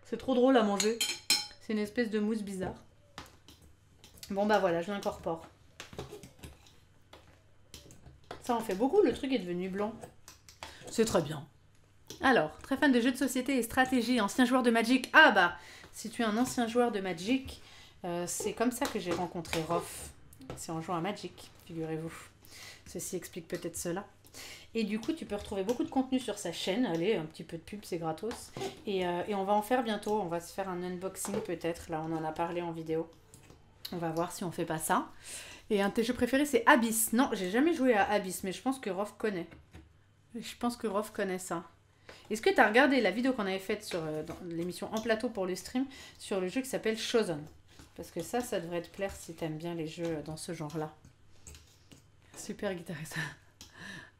C'est trop drôle à manger. C'est une espèce de mousse bizarre. Bon bah voilà, je l'incorpore. Ça en fait beaucoup, le truc est devenu blanc. C'est très bien. Alors, très fan de jeux de société et stratégie, ancien joueur de Magic. Ah bah, si tu es un ancien joueur de Magic, c'est comme ça que j'ai rencontré Rof. C'est en jouant à Magic, figurez-vous. Ceci explique peut-être cela. Et du coup, tu peux retrouver beaucoup de contenu sur sa chaîne. Allez, un petit peu de pub, c'est gratos. Et on va en faire bientôt. On va se faire un unboxing peut-être. Là, on en a parlé en vidéo. On va voir si on fait pas ça. Et un de tes jeux préférés, c'est Abyss. Non, j'ai jamais joué à Abyss, mais je pense que Rof connaît. Je pense que Rof connaît ça. Est-ce que tu as regardé la vidéo qu'on avait faite sur dans l'émission En Plateau pour le stream sur le jeu qui s'appelle Chosen? Parce que ça devrait te plaire si t'aimes bien les jeux dans ce genre-là. Super guitariste.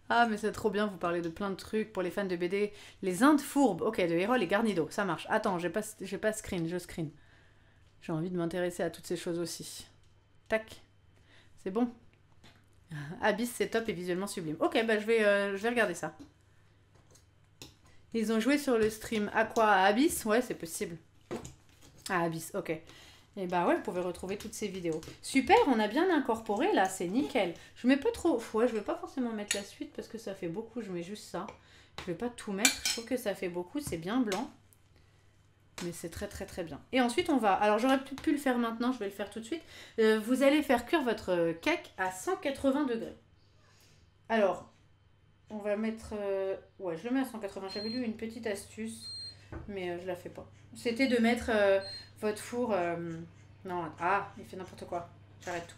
Ah, mais c'est trop bien, vous parlez de plein de trucs pour les fans de BD. Les Indes fourbes, ok, de Hérol et Garnido, ça marche. Attends, j'ai pas screen, je screen. J'ai envie de m'intéresser à toutes ces choses aussi. Tac. C'est bon. Abyss, c'est top et visuellement sublime. Ok, bah je vais regarder ça. Ils ont joué sur le stream. À quoi? À Abyss? Ouais, c'est possible. À Abyss, ok. Et bah ouais, vous pouvez retrouver toutes ces vidéos. Super, on a bien incorporé là, c'est nickel. Je mets pas trop... Ouais, je vais pas forcément mettre la suite parce que ça fait beaucoup, je mets juste ça. Je vais pas tout mettre, je trouve que ça fait beaucoup, c'est bien blanc. Mais c'est très très très bien. Et ensuite on va... Alors j'aurais pu le faire maintenant, je vais le faire tout de suite. Vous allez faire cuire votre cake à 180 degrés. Alors, on va mettre... Ouais, je le mets à 180. J'avais lu une petite astuce, mais je la fais pas. C'était de mettre votre four... Non, il fait n'importe quoi. J'arrête tout.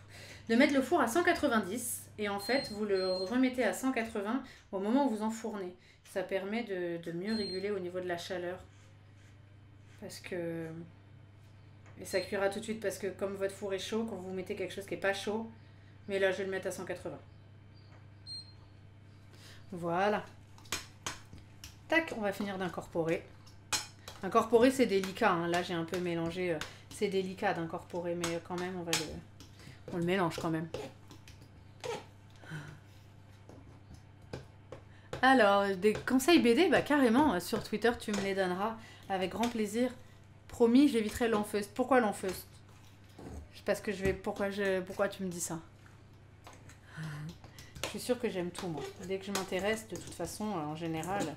de mettre le four à 190 et en fait vous le remettez à 180 au moment où vous enfournez. Ça permet de mieux réguler au niveau de la chaleur. Parce que... Et ça cuira tout de suite parce que comme votre four est chaud, quand vous mettez quelque chose qui n'est pas chaud, mais là je vais le mettre à 180. Voilà. Tac, on va finir d'incorporer. Incorporer c'est délicat, hein. Là j'ai un peu mélangé, c'est délicat d'incorporer, mais quand même on le mélange quand même. Alors, des conseils BD, bah carrément, sur Twitter tu me les donneras avec grand plaisir. Promis, j'éviterai l'enfeust. Pourquoi l'enfeust? Parce que pourquoi tu me dis ça? Je suis sûre que j'aime tout, moi. Dès que je m'intéresse, de toute façon, en général,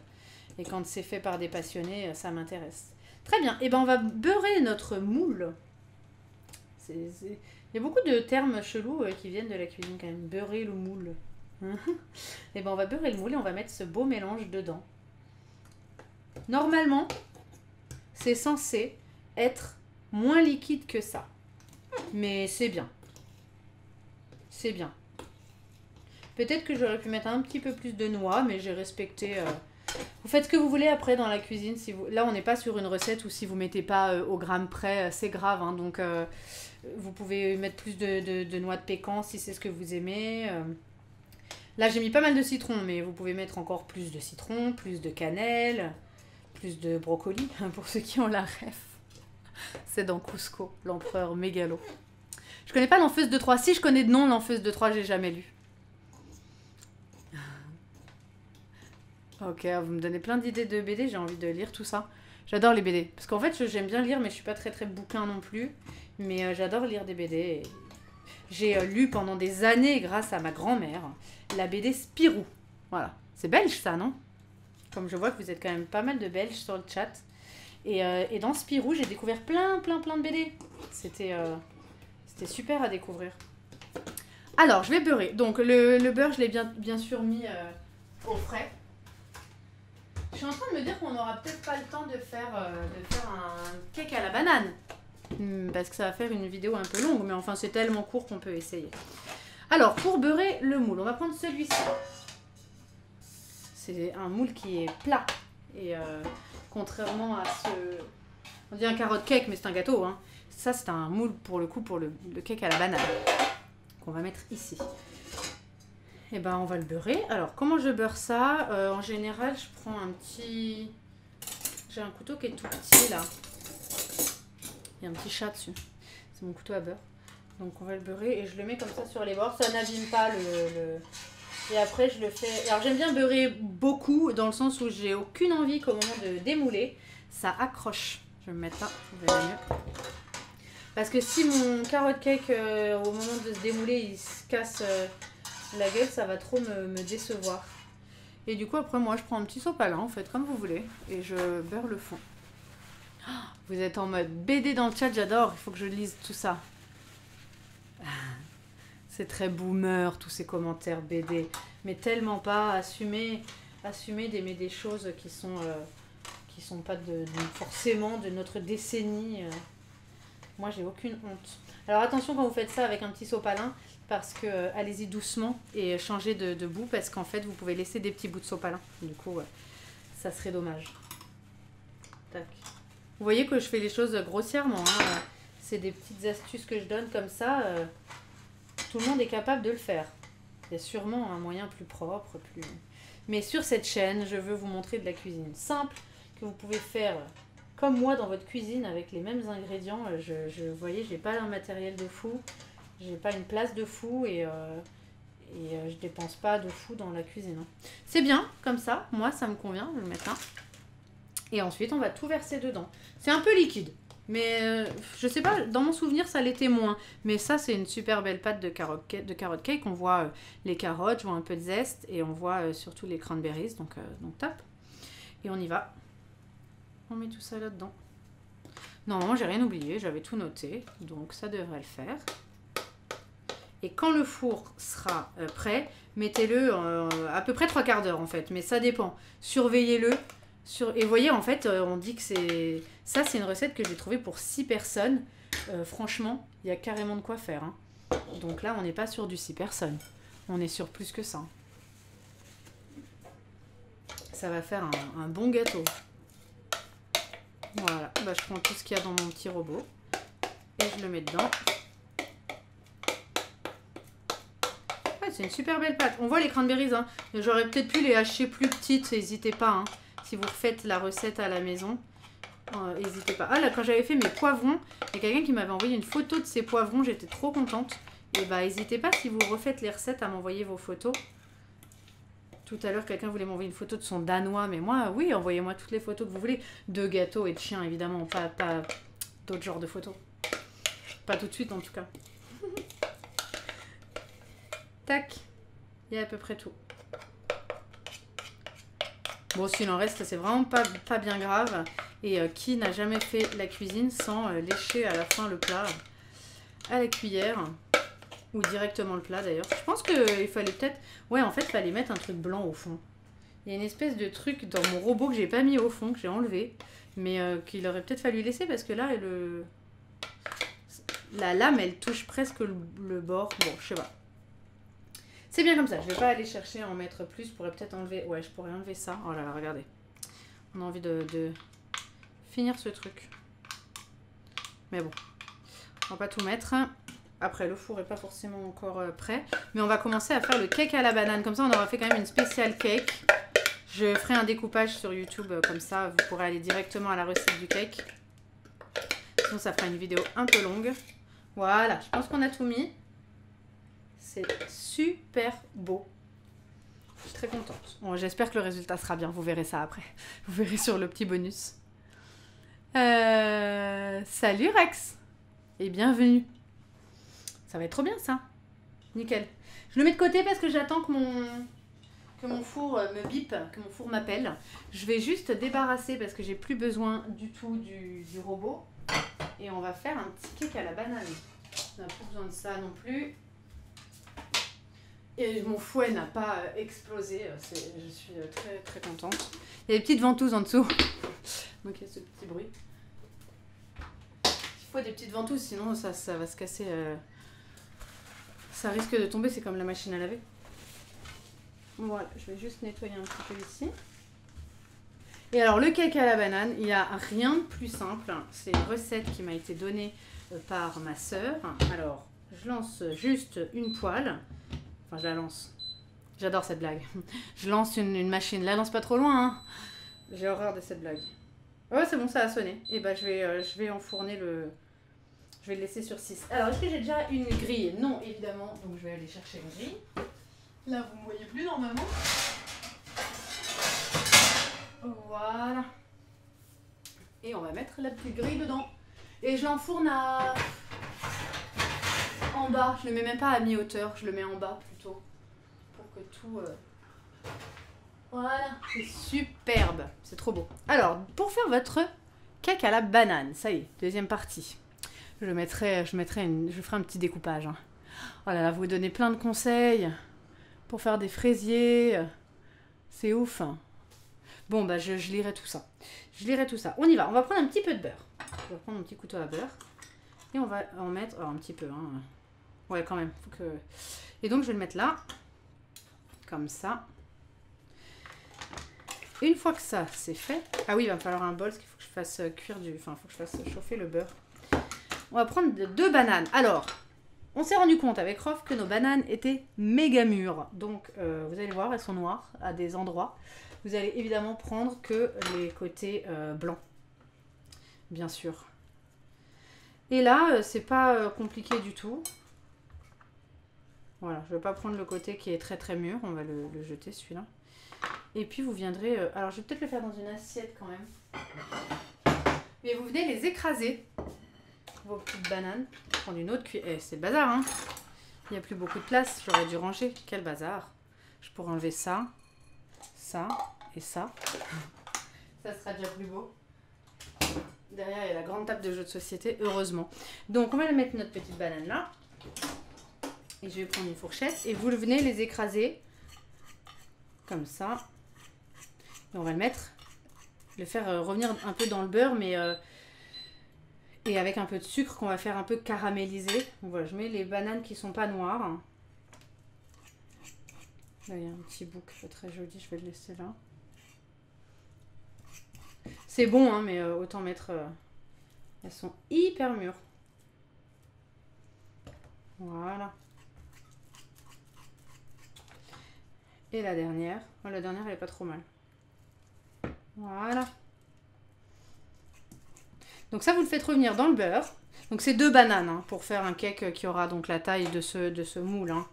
et quand c'est fait par des passionnés, ça m'intéresse. Très bien, et ben on va beurrer notre moule. Il y a beaucoup de termes chelous qui viennent de la cuisine quand même. Beurrer le moule. Et ben on va beurrer le moule et on va mettre ce beau mélange dedans. Normalement, c'est censé être moins liquide que ça. Mais c'est bien. C'est bien. Peut-être que j'aurais pu mettre un petit peu plus de noix, mais j'ai respecté... Vous faites ce que vous voulez après dans la cuisine. Là, on n'est pas sur une recette où si vous ne mettez pas au gramme près, c'est grave. Hein, donc, vous pouvez mettre plus de noix de pécan si c'est ce que vous aimez. Là, j'ai mis pas mal de citron, mais vous pouvez mettre encore plus de citron, plus de cannelle, plus de brocoli, pour ceux qui ont la ref. C'est dans Cusco, l'empereur mégalo. Je connais pas l'enfeuse de Troie. Si, je connais de nom l'enfeuse de Troie, j'ai jamais lu. Ok, vous me donnez plein d'idées de BD, j'ai envie de lire tout ça. J'adore les BD. Parce qu'en fait, j'aime bien lire, mais je suis pas très très bouquin non plus. Mais j'adore lire des BD. J'ai lu pendant des années, grâce à ma grand-mère, la BD Spirou. Voilà. C'est belge ça, non? Comme je vois que vous êtes quand même pas mal de Belges sur le chat. Et dans Spirou, j'ai découvert plein de BD. C'était super à découvrir. Alors, je vais beurrer. Donc, le beurre, je l'ai bien sûr mis au frais. Je suis en train de me dire qu'on n'aura peut-être pas le temps de faire un cake à la banane. Parce que ça va faire une vidéo un peu longue, mais enfin c'est tellement court qu'on peut essayer. Alors, pour beurrer le moule, on va prendre celui-ci. C'est un moule qui est plat. Et contrairement à ce... On dit un carotte cake, mais c'est un gâteau. Hein. Ça, c'est un moule pour le coup pour le cake à la banane. Qu'on va mettre ici. Et ben on va le beurrer. Alors comment je beurre ça? En général je prends un petit... J'ai un couteau qui est tout petit là. Il y a un petit chat dessus. C'est mon couteau à beurre. Donc on va le beurrer et je le mets comme ça sur les bords. Ça n'abîme pas le... Et après je le fais... Alors j'aime bien beurrer beaucoup dans le sens où j'ai aucune envie qu'au moment de démouler, ça accroche. Je vais me mettre là, vous verrez mieux. Parce que si mon carotte cake au moment de se démouler il se casse... la gueule, ça va trop me décevoir. Et du coup, après, moi, je prends un petit sopalin, en fait, comme vous voulez. Et je beurre le fond. Oh, vous êtes en mode BD dans le chat, j'adore. Il faut que je lise tout ça. C'est très boomer, tous ces commentaires BD. Mais tellement pas. Assumer d'aimer des choses qui sont pas forcément de notre décennie. Moi, j'ai aucune honte. Alors, attention quand vous faites ça avec un petit sopalin. Parce que allez-y doucement et changez de bout parce qu'en fait vous pouvez laisser des petits bouts de sopalin. Du coup, ça serait dommage. Tac. Vous voyez que je fais les choses grossièrement. Hein. C'est des petites astuces que je donne comme ça. Tout le monde est capable de le faire. Il y a sûrement un moyen plus propre. Mais sur cette chaîne, je veux vous montrer de la cuisine simple que vous pouvez faire comme moi dans votre cuisine avec les mêmes ingrédients. Vous voyez, j'ai pas un matériel de fou. J'ai pas une place de fou et je dépense pas de fou dans la cuisine. Hein. C'est bien, comme ça. Moi, ça me convient. Je vais le mettre là. Et ensuite, on va tout verser dedans. C'est un peu liquide. Mais je sais pas, dans mon souvenir, ça l'était moins. Mais ça, c'est une super belle pâte de carotte cake. On voit les carottes, je vois un peu de zeste. Et on voit surtout les cranberries. Donc top. Et on y va. On met tout ça là-dedans. Non, j'ai rien oublié. J'avais tout noté. Donc, ça devrait le faire. Et quand le four sera prêt, mettez-le à peu près 3/4 d'heure en fait. Mais ça dépend. Surveillez-le. Et vous voyez, en fait, on dit que c'est... Ça, c'est une recette que j'ai trouvée pour 6 personnes. Franchement, il y a carrément de quoi faire. Hein. Donc là, on n'est pas sur du 6 personnes. On est sur plus que ça. Ça va faire un bon gâteau. Voilà, bah, je prends tout ce qu'il y a dans mon petit robot et je le mets dedans. Ouais, c'est une super belle pâte. On voit les cranberries, hein. J'aurais peut-être pu les hacher plus petites, n'hésitez pas. Hein. Si vous refaites la recette à la maison, n'hésitez pas. Ah là, quand j'avais fait mes poivrons, il y a quelqu'un qui m'avait envoyé une photo de ses poivrons, j'étais trop contente. Et bah, n'hésitez pas si vous refaites les recettes à m'envoyer vos photos. Tout à l'heure, quelqu'un voulait m'envoyer une photo de son danois, mais moi, oui, envoyez-moi toutes les photos que vous voulez. De gâteaux et de chiens, évidemment, pas d'autres genres de photos. Pas tout de suite, en tout cas. Tac, il y a à peu près tout. Bon, s'il en reste, c'est vraiment pas bien grave. Et qui n'a jamais fait la cuisine sans lécher à la fin le plat à la cuillère? Ou directement le plat d'ailleurs. Je pense qu'il fallait peut-être... Ouais, en fait, il fallait mettre un truc blanc au fond. Il y a une espèce de truc dans mon robot que j'ai pas mis au fond, que j'ai enlevé. Mais qu'il aurait peut-être fallu laisser parce que là, la lame, elle touche presque le bord. Bon, je sais pas. C'est bien comme ça. Je vais pas aller chercher à en mettre plus. Je pourrais peut-être enlever... Ouais, je pourrais enlever ça. Oh là là, regardez. On a envie de finir ce truc. Mais bon. On va pas tout mettre. Après, le four n'est pas forcément encore prêt. Mais on va commencer à faire le cake à la banane. Comme ça, on aura fait quand même une spéciale cake. Je ferai un découpage sur YouTube. Comme ça, vous pourrez aller directement à la recette du cake. Sinon, ça fera une vidéo un peu longue. Voilà, je pense qu'on a tout mis. C'est super beau. Je suis très contente. Bon, j'espère que le résultat sera bien. Vous verrez ça après. Vous verrez sur le petit bonus. Salut Rex. Et bienvenue. Ça va être trop bien ça. Nickel. Je le mets de côté parce que j'attends que mon four me bip, que mon four m'appelle. Je vais juste débarrasser parce que j'ai plus besoin du tout du robot. Et on va faire un petit cake à la banane. On n'a plus besoin de ça non plus. Et mon fouet n'a pas explosé. Je suis très très contente. Il y a des petites ventouses en dessous. Donc il y a ce petit bruit. Il faut des petites ventouses, sinon ça va se casser. Ça risque de tomber, c'est comme la machine à laver. Voilà, je vais juste nettoyer un petit peu ici. Et alors le cake à la banane, il n'y a rien de plus simple. C'est une recette qui m'a été donnée par ma sœur. Alors, je lance juste une poêle. Enfin, je la lance. J'adore cette blague. Je lance une machine. La lance pas trop loin, hein. J'ai horreur de cette blague. Ouais, c'est bon, ça a sonné. Et bah, je vais enfourner le... Je vais le laisser sur 6. Alors, est-ce que j'ai déjà une grille? Non, évidemment. Donc, je vais aller chercher une grille. Là, vous ne me voyez plus normalement. Voilà. Et on va mettre la petite grille dedans. Et je l'enfourne en bas. Je ne le mets même pas à mi-hauteur. Je le mets en bas plutôt. Pour que tout... Voilà. C'est superbe. C'est trop beau. Alors, pour faire votre cake à la banane. Ça y est, deuxième partie. Je ferai un petit découpage. Hein. Oh là là, vous donnez plein de conseils pour faire des fraisiers. C'est ouf. Bon, bah je lirai tout ça. On y va. On va prendre un petit peu de beurre. Je vais prendre mon petit couteau à beurre. Et on va en mettre... Oh, un petit peu. Hein. Ouais, quand même. Faut que... Et donc, je vais le mettre là. Comme ça. Une fois que ça, c'est fait... Ah oui, il va me falloir un bol, parce qu'il faut que je fasse cuire du... Enfin, il faut que je fasse chauffer le beurre. On va prendre 2 bananes. Alors, on s'est rendu compte avec Rof que nos bananes étaient méga mûres. Donc, vous allez voir, elles sont noires à des endroits. Vous allez évidemment prendre que les côtés blancs. Bien sûr. Et là, c'est pas compliqué du tout. Voilà, je ne vais pas prendre le côté qui est très très mûr. On va le jeter celui-là. Et puis, vous viendrez... alors, je vais peut-être le faire dans une assiette quand même. Mais vous venez les écraser. Vos petites bananes. Prendre une autre cuillère. C'est le bazar, hein. Il n'y a plus beaucoup de place. J'aurais dû ranger. Quel bazar. Je pourrais enlever ça, ça et ça. Ça sera déjà plus beau. Derrière, il y a la grande table de jeux de société, heureusement. Donc, on va mettre notre petite banane là. Et je vais prendre une fourchette. Et vous venez les écraser. Comme ça. Et on va le mettre. Le faire revenir un peu dans le beurre, mais... Et avec un peu de sucre qu'on va faire un peu caraméliser. Donc voilà, je mets les bananes qui sont pas noires. Là, il y a un petit bout très joli, je vais le laisser là. C'est bon, hein, mais autant mettre... elles sont hyper mûres. Voilà. Et la dernière. Oh, la dernière, elle est pas trop mal. Voilà. Donc ça, vous le faites revenir dans le beurre. Donc c'est 2 bananes hein, pour faire un cake qui aura donc la taille de ce moule. Hein.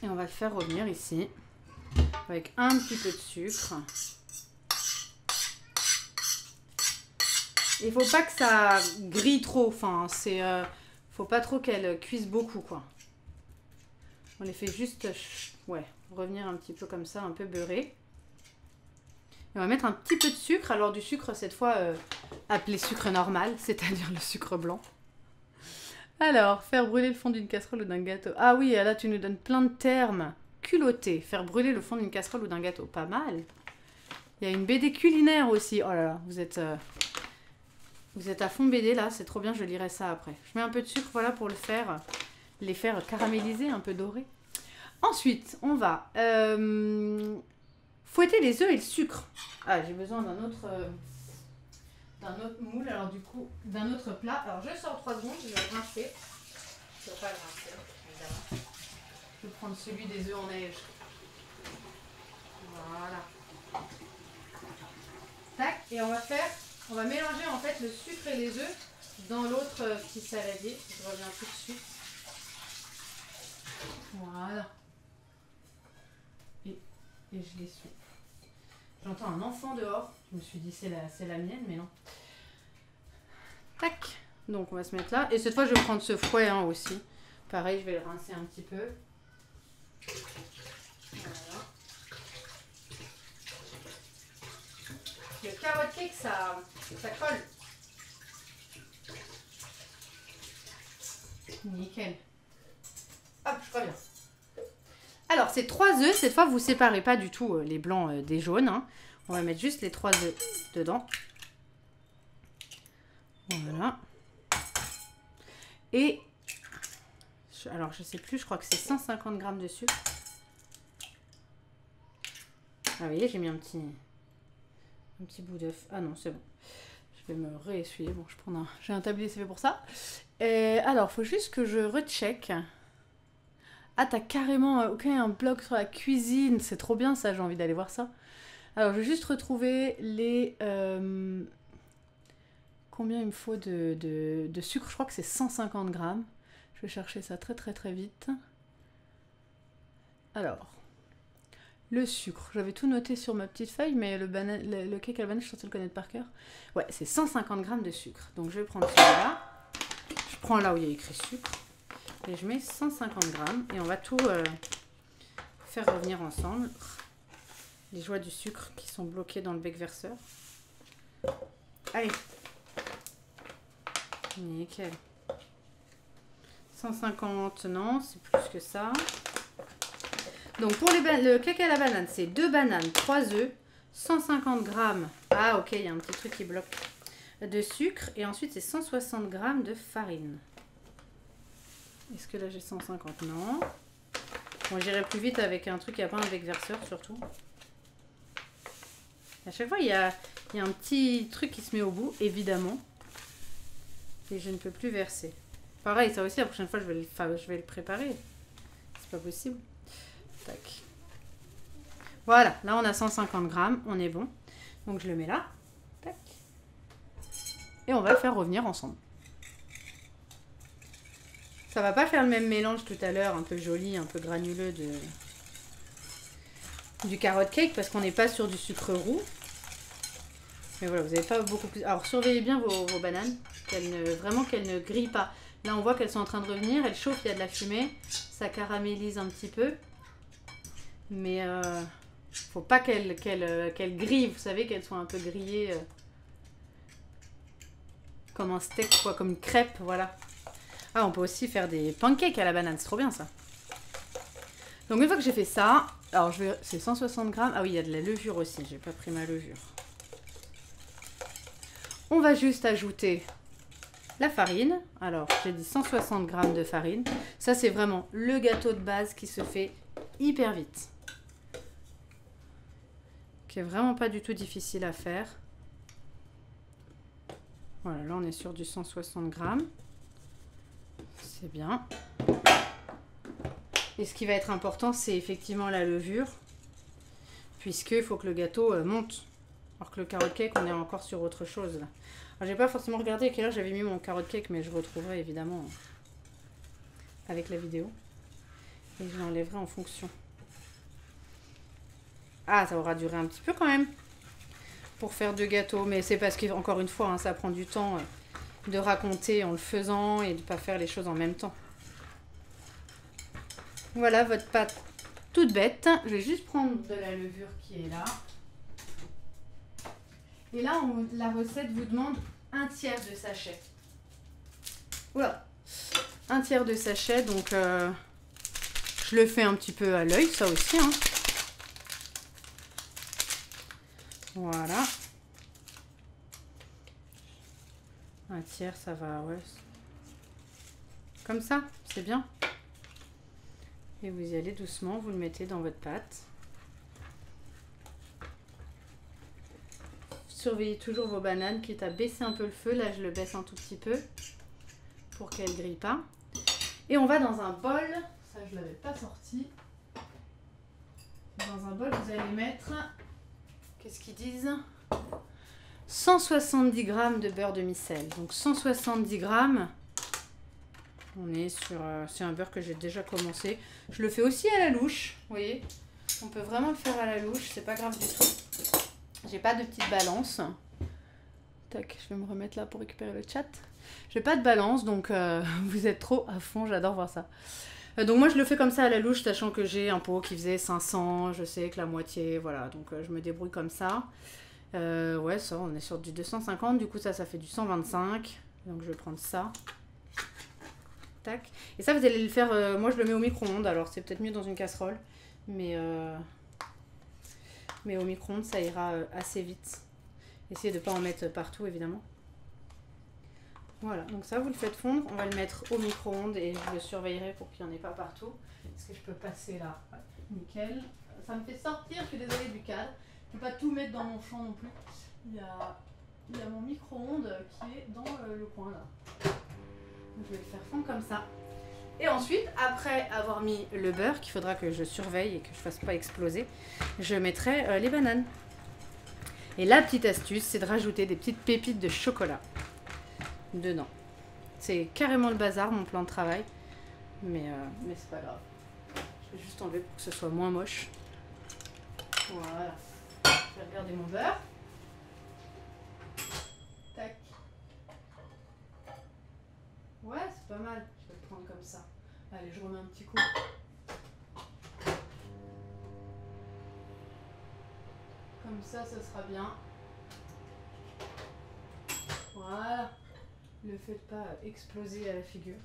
Et on va le faire revenir ici. Avec un petit peu de sucre. Il faut pas que ça grille trop. Enfin, c'est... faut pas trop qu'elle cuise beaucoup, quoi. On les fait juste... ouais, revenir un petit peu comme ça, un peu beurré. Et on va mettre un petit peu de sucre. Alors du sucre, cette fois, appelé sucre normal, c'est-à-dire le sucre blanc. Alors, faire brûler le fond d'une casserole ou d'un gâteau. Ah oui, là, tu nous donnes plein de termes. Culotté, faire brûler le fond d'une casserole ou d'un gâteau. Pas mal. Il y a une BD culinaire aussi. Oh là là, vous êtes à fond BD, là. C'est trop bien, je lirai ça après. Je mets un peu de sucre, voilà, pour les faire caraméliser, un peu dorés. Ensuite, on va... fouetter les œufs et le sucre. Ah, j'ai besoin d'un autre moule, alors du coup, d'un autre plat. Alors, je sors 3 secondes, je vais le rincer. Je ne vais pas le rincer, évidemment. Je vais prendre celui des œufs en neige. Voilà. Tac, et on va mélanger en fait le sucre et les œufs dans l'autre petit saladier. Je reviens tout de suite. Voilà. Et je les suis. J'entends un enfant dehors. Je me suis dit c'est la mienne, mais non. Tac. Donc on va se mettre là. Et cette fois je vais prendre ce fouet hein, aussi. Pareil, je vais le rincer un petit peu. Voilà. Le carotte cake, ça colle. Nickel. Hop, je reviens. Alors, ces 3 œufs, cette fois, vous ne séparez pas du tout les blancs des jaunes. Hein. On va mettre juste les 3 œufs dedans. Voilà. Et, alors, je ne sais plus, je crois que c'est 150 g de sucre. Ah, vous voyez, j'ai mis un petit bout d'œuf. Ah non, c'est bon. Je vais me réessuyer. Bon, j'ai un tablier, c'est fait pour ça. Et alors, il faut juste que je recheck. Ah, t'as carrément un blog sur la cuisine. C'est trop bien ça, j'ai envie d'aller voir ça. Alors, je vais juste retrouver les... combien il me faut de sucre. Je crois que c'est 150 g. Je vais chercher ça très très très vite. Alors, le sucre. J'avais tout noté sur ma petite feuille, mais le cake à la banane, je suis censée le connaître par cœur. Ouais, c'est 150 g de sucre. Donc, je vais prendre celui-là. Je prends là où il y a écrit sucre. Et je mets 150 g et on va tout faire revenir ensemble. Les joies du sucre qui sont bloquées dans le bec verseur. Allez. Nickel. 150, non, c'est plus que ça. Donc pour le cake à la banane, c'est 2 bananes, 3 œufs, 150 g. Ah ok, il y a un petit truc qui bloque. De sucre et ensuite c'est 160 g de farine. Est-ce que là j'ai 150? Non. Bon, j'irai plus vite avec un truc qui n'a pas un bec verseur surtout. À chaque fois, il y a un petit truc qui se met au bout, évidemment. Et je ne peux plus verser. Pareil, ça aussi, la prochaine fois, je vais le préparer. C'est pas possible. Tac. Voilà, là on a 150 g, on est bon. Donc je le mets là. Tac. Et on va le faire revenir ensemble. Ça va pas faire le même mélange tout à l'heure, un peu joli, un peu granuleux du carotte cake parce qu'on n'est pas sur du sucre roux. Mais voilà, vous n'avez pas beaucoup plus... Alors surveillez bien vos bananes, vraiment qu'elles ne grillent pas. Là on voit qu'elles sont en train de revenir, elles chauffent, il y a de la fumée, ça caramélise un petit peu. Mais faut pas qu'elles grillent, vous savez, qu'elles soient un peu grillées comme un steak, quoi, comme une crêpe, voilà. Ah, on peut aussi faire des pancakes à la banane, c'est trop bien ça. Donc une fois que j'ai fait ça, alors c'est 160 g. Ah oui, il y a de la levure aussi, j'ai pas pris ma levure. On va juste ajouter la farine. Alors, j'ai dit 160 g de farine. Ça, c'est vraiment le gâteau de base qui se fait hyper vite. Qui est vraiment pas du tout difficile à faire. Voilà, là, on est sur du 160 g. C'est bien. Et ce qui va être important, c'est effectivement la levure. Puisqu'il faut que le gâteau monte. Alors que le carrot cake, on est encore sur autre chose là. Alors, j'ai pas forcément regardé à quelle heure j'avais mis mon carrot cake, mais je retrouverai évidemment avec la vidéo. Et je l'enlèverai en fonction. Ah, ça aura duré un petit peu quand même pour faire 2 gâteaux. Mais c'est parce qu'encore une fois, hein, ça prend du temps de raconter en le faisant et de ne pas faire les choses en même temps. Voilà votre pâte toute bête. Je vais juste prendre de la levure qui est là. Et là, la recette vous demande 1/3 de sachet. Oula, 1/3 de sachet, donc je le fais un petit peu à l'œil, ça aussi. Hein. Voilà. 1/3, ça va, ouais. Comme ça, c'est bien. Et vous y allez doucement, vous le mettez dans votre pâte. Surveillez toujours vos bananes, quitte à baisser un peu le feu. Là, je le baisse un tout petit peu pour qu'elles ne grillent pas. Et on va dans un bol. Ça, je ne l'avais pas sorti. Dans un bol, vous allez mettre... Qu'est-ce qu'ils disent? 170 g de beurre demi-sel. Donc 170 g. On est sur... c'est un beurre que j'ai déjà commencé. Je le fais aussi à la louche. Vous voyez? On peut vraiment le faire à la louche. C'est pas grave du tout. J'ai pas de petite balance. Tac, je vais me remettre là pour récupérer le chat. J'ai pas de balance, donc vous êtes trop à fond, j'adore voir ça. Donc moi je le fais comme ça à la louche, sachant que j'ai un pot qui faisait 500, je sais que la moitié, voilà. Donc je me débrouille comme ça. Ouais, ça, on est sur du 250, du coup ça fait du 125. Donc je vais prendre ça. Tac. Et ça, vous allez le faire, moi je le mets au micro-ondes, alors c'est peut-être mieux dans une casserole. Mais au micro-ondes, ça ira assez vite. Essayez de ne pas en mettre partout, évidemment. Voilà, donc ça, vous le faites fondre. On va le mettre au micro-ondes et je le surveillerai pour qu'il n'y en ait pas partout. Est-ce que je peux passer là? Ouais, nickel. Ça me fait sortir, je suis désolée du cadre. Je ne peux pas tout mettre dans mon champ non plus. Il y a mon micro-ondes qui est dans le coin là. Donc, je vais le faire fondre comme ça. Et ensuite, après avoir mis le beurre, qu'il faudra que je surveille et que je ne fasse pas exploser, je mettrai les bananes. Et la petite astuce, c'est de rajouter des petites pépites de chocolat dedans. C'est carrément le bazar, mon plan de travail. Mais c'est pas grave. Je vais juste enlever pour que ce soit moins moche. Voilà. Je vais regarder mon beurre. Tac. Ouais, c'est pas mal. Je vais le prendre comme ça. Allez, je remets un petit coup. Comme ça sera bien. Voilà. Ne le faites pas exploser à la figure.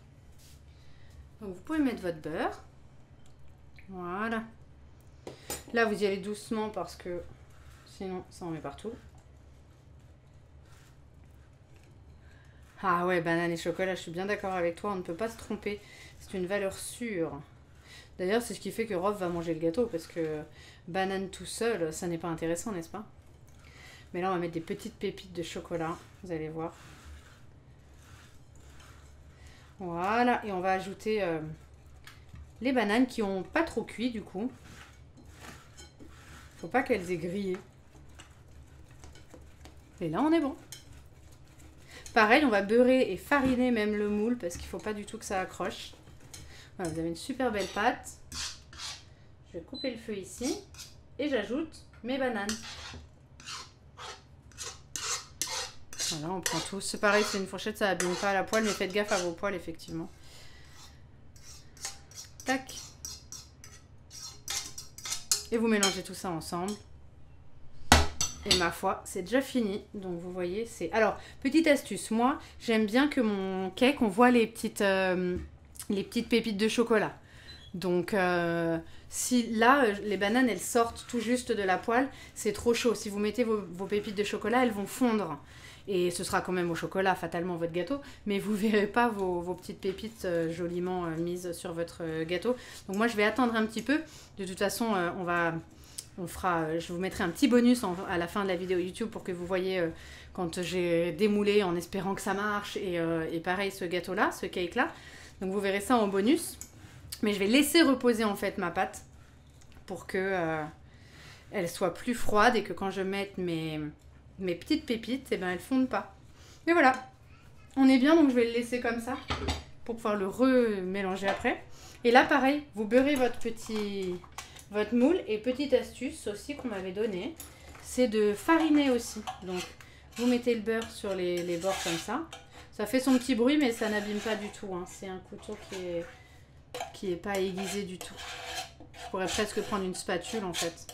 Donc vous pouvez mettre votre beurre. Voilà. Là, vous y allez doucement parce que sinon, ça en met partout. Ah ouais, banane et chocolat, je suis bien d'accord avec toi, on ne peut pas se tromper. C'est une valeur sûre. D'ailleurs, c'est ce qui fait que Rob va manger le gâteau, parce que banane tout seul, ça n'est pas intéressant, n'est-ce pas? Mais là, on va mettre des petites pépites de chocolat, vous allez voir. Voilà, et on va ajouter les bananes qui n'ont pas trop cuit, du coup. Faut pas qu'elles aient grillé. Et là, on est bon. Pareil, on va beurrer et fariner même le moule parce qu'il ne faut pas du tout que ça accroche. Voilà, vous avez une super belle pâte. Je vais couper le feu ici et j'ajoute mes bananes. Voilà, on prend tout. C'est pareil, c'est une fourchette, ça n'abîme pas la poêle, mais faites gaffe à vos poêles, effectivement. Tac. Et vous mélangez tout ça ensemble. Et ma foi, c'est déjà fini. Donc vous voyez, c'est... Alors, petite astuce, moi, j'aime bien que mon cake, on voit les petites pépites de chocolat. Donc, si là, les bananes, elles sortent tout juste de la poêle, c'est trop chaud. Si vous mettez vos pépites de chocolat, elles vont fondre. Et ce sera quand même au chocolat, fatalement, votre gâteau. Mais vous ne verrez pas vos petites pépites joliment mises sur votre gâteau. Donc moi, je vais attendre un petit peu. De toute façon, je vous mettrai un petit bonus à la fin de la vidéo YouTube pour que vous voyez quand j'ai démoulé en espérant que ça marche. Et pareil, ce gâteau-là, ce cake-là. Donc vous verrez ça en bonus. Mais je vais laisser reposer en fait ma pâte pour que elle soit plus froide et que quand je mette mes petites pépites, eh ben, elles fondent pas. Et voilà, on est bien, donc je vais le laisser comme ça pour pouvoir le remélanger après. Et là, pareil, vous beurrez votre moule. Et petite astuce aussi qu'on m'avait donnée, c'est de fariner aussi. Donc, vous mettez le beurre sur les bords comme ça. Ça fait son petit bruit, mais ça n'abîme pas du tout. Hein. C'est un couteau qui est pas aiguisé du tout. Je pourrais presque prendre une spatule en fait.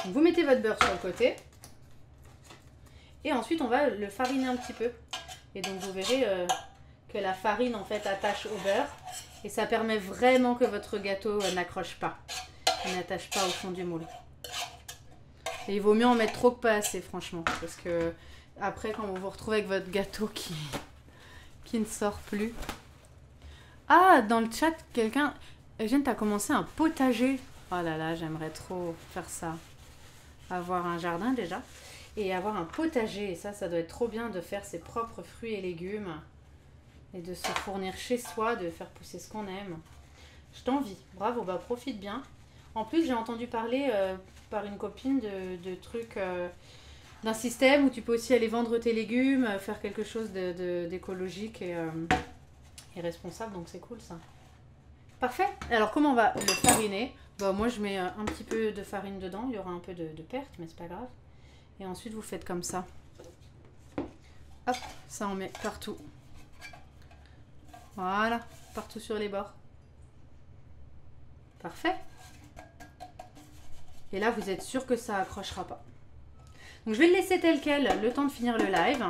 Donc, vous mettez votre beurre sur le côté. Et ensuite, on va le fariner un petit peu. Et donc, vous verrez que la farine, en fait, attache au beurre. Et ça permet vraiment que votre gâteau n'accroche pas. Il n'attache pas au fond du moule. Et il vaut mieux en mettre trop que pas assez, franchement. Parce que après, quand vous vous retrouvez avec votre gâteau qui ne sort plus. Ah, dans le chat, quelqu'un... Eugène, t'as commencé un potager. Oh là là, j'aimerais trop faire ça. Avoir un jardin déjà. Et avoir un potager. Et ça doit être trop bien de faire ses propres fruits et légumes. Et de se fournir chez soi, de faire pousser ce qu'on aime. Je t'envie. Bravo, bah profite bien. En plus, j'ai entendu parler par une copine de trucs... d'un système où tu peux aussi aller vendre tes légumes, faire quelque chose d'écologique et responsable. Donc c'est cool ça. Parfait. Alors comment on va le fariner? Bah, moi je mets un petit peu de farine dedans. Il y aura un peu de perte, mais c'est pas grave. Et ensuite vous faites comme ça. Hop, ça on met partout. Voilà, partout sur les bords. Parfait. Et là vous êtes sûr que ça accrochera pas. Donc je vais le laisser tel quel, le temps de finir le live.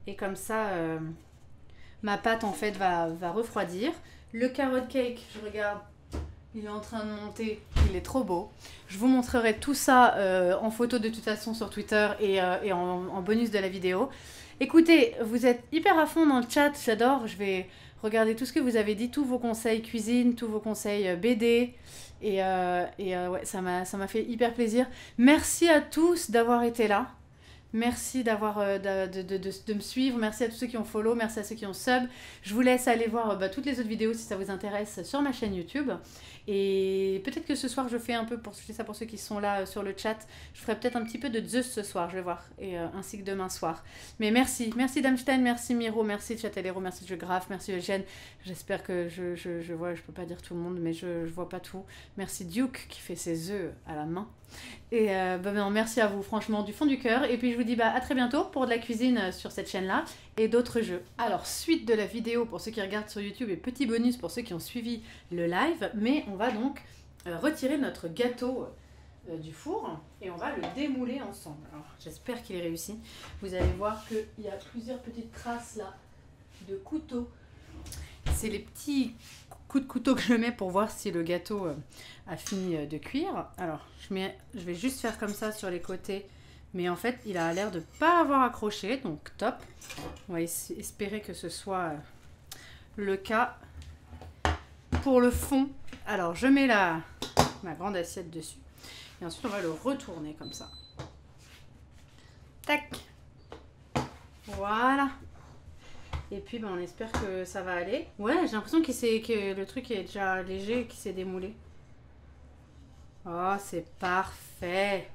Et comme ça, ma pâte en fait va refroidir. Le carrot cake, je regarde, il est en train de monter, il est trop beau. Je vous montrerai tout ça en photo de toute façon sur Twitter et en bonus de la vidéo. Écoutez, vous êtes hyper à fond dans le chat, j'adore. Je vais regarder tout ce que vous avez dit, tous vos conseils cuisine, tous vos conseils BD. Ouais, ça m'a fait hyper plaisir. Merci à tous d'avoir été là. Merci d'avoir de me suivre. Merci à tous ceux qui ont follow. Merci à ceux qui ont sub. Je vous laisse aller voir toutes les autres vidéos si ça vous intéresse sur ma chaîne YouTube. Et peut-être que ce soir je fais ça pour ceux qui sont là sur le chat. Je ferai peut-être un petit peu de Zeus ce soir, je vais voir. Et ainsi que demain soir. Mais merci Damstein, merci Miro, merci Chatelero, merci Geographe, merci Eugène. J'espère que je vois, je peux pas dire tout le monde, mais je vois pas tout. Merci Duke qui fait ses œufs à la main. Et merci à vous franchement du fond du cœur. Et puis je vous dis à très bientôt pour de la cuisine sur cette chaîne là et d'autres jeux. Alors suite de la vidéo pour ceux qui regardent sur YouTube et petit bonus pour ceux qui ont suivi le live. Mais on va donc retirer notre gâteau du four et on va le démouler ensemble. Alors j'espère qu'il est réussi. Vous allez voir qu'il y a plusieurs petites traces là de couteau. C'est les petits coups de couteau que je mets pour voir si le gâteau a fini de cuire. Alors, je vais juste faire comme ça sur les côtés. Mais en fait, il a l'air de ne pas avoir accroché. Donc, top. On va espérer que ce soit le cas. Pour le fond, alors je mets ma grande assiette dessus. Et ensuite, on va le retourner comme ça. Tac. Voilà. Et puis, on espère que ça va aller. Ouais, j'ai l'impression que le truc est déjà léger et qu'il s'est démoulé. Oh, c'est parfait.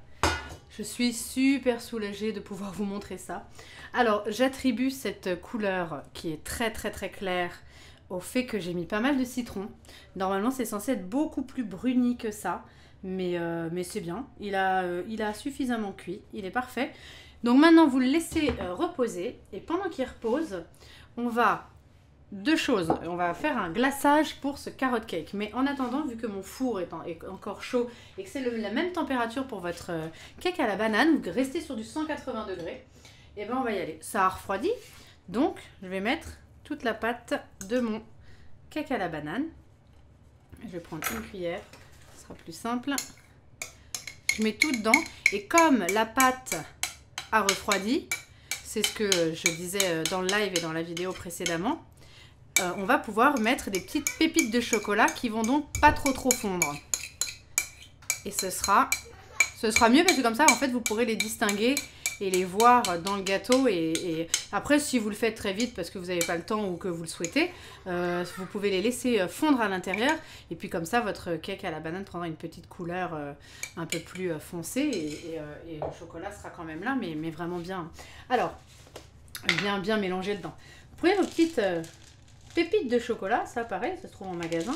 Je suis super soulagée de pouvoir vous montrer ça. Alors, j'attribue cette couleur qui est très très très claire au fait que j'ai mis pas mal de citron. Normalement, c'est censé être beaucoup plus bruni que ça. Mais c'est bien. Il a suffisamment cuit. Il est parfait. Donc maintenant, vous le laissez reposer. Et pendant qu'il repose... On va, deux choses, on va faire un glaçage pour ce carrot cake. Mais en attendant, vu que mon four est encore chaud et que c'est la même température pour votre cake à la banane, vous restez sur du 180 degrés, et ben on va y aller. Ça a refroidi, donc je vais mettre toute la pâte de mon cake à la banane. Je vais prendre une cuillère, ce sera plus simple. Je mets tout dedans et comme la pâte a refroidi, c'est ce que je disais dans le live et dans la vidéo précédemment, on va pouvoir mettre des petites pépites de chocolat qui vont donc pas trop fondre. Et ce sera mieux parce que comme ça, en fait, vous pourrez les distinguer et les voir dans le gâteau. Et après, si vous le faites très vite parce que vous n'avez pas le temps ou que vous le souhaitez, vous pouvez les laisser fondre à l'intérieur. Et puis comme ça, votre cake à la banane prendra une petite couleur un peu plus foncée. Et le chocolat sera quand même là, mais vraiment bien. Alors, bien mélangé dedans. Vous prenez vos petites pépites de chocolat. Ça, pareil, ça se trouve en magasin.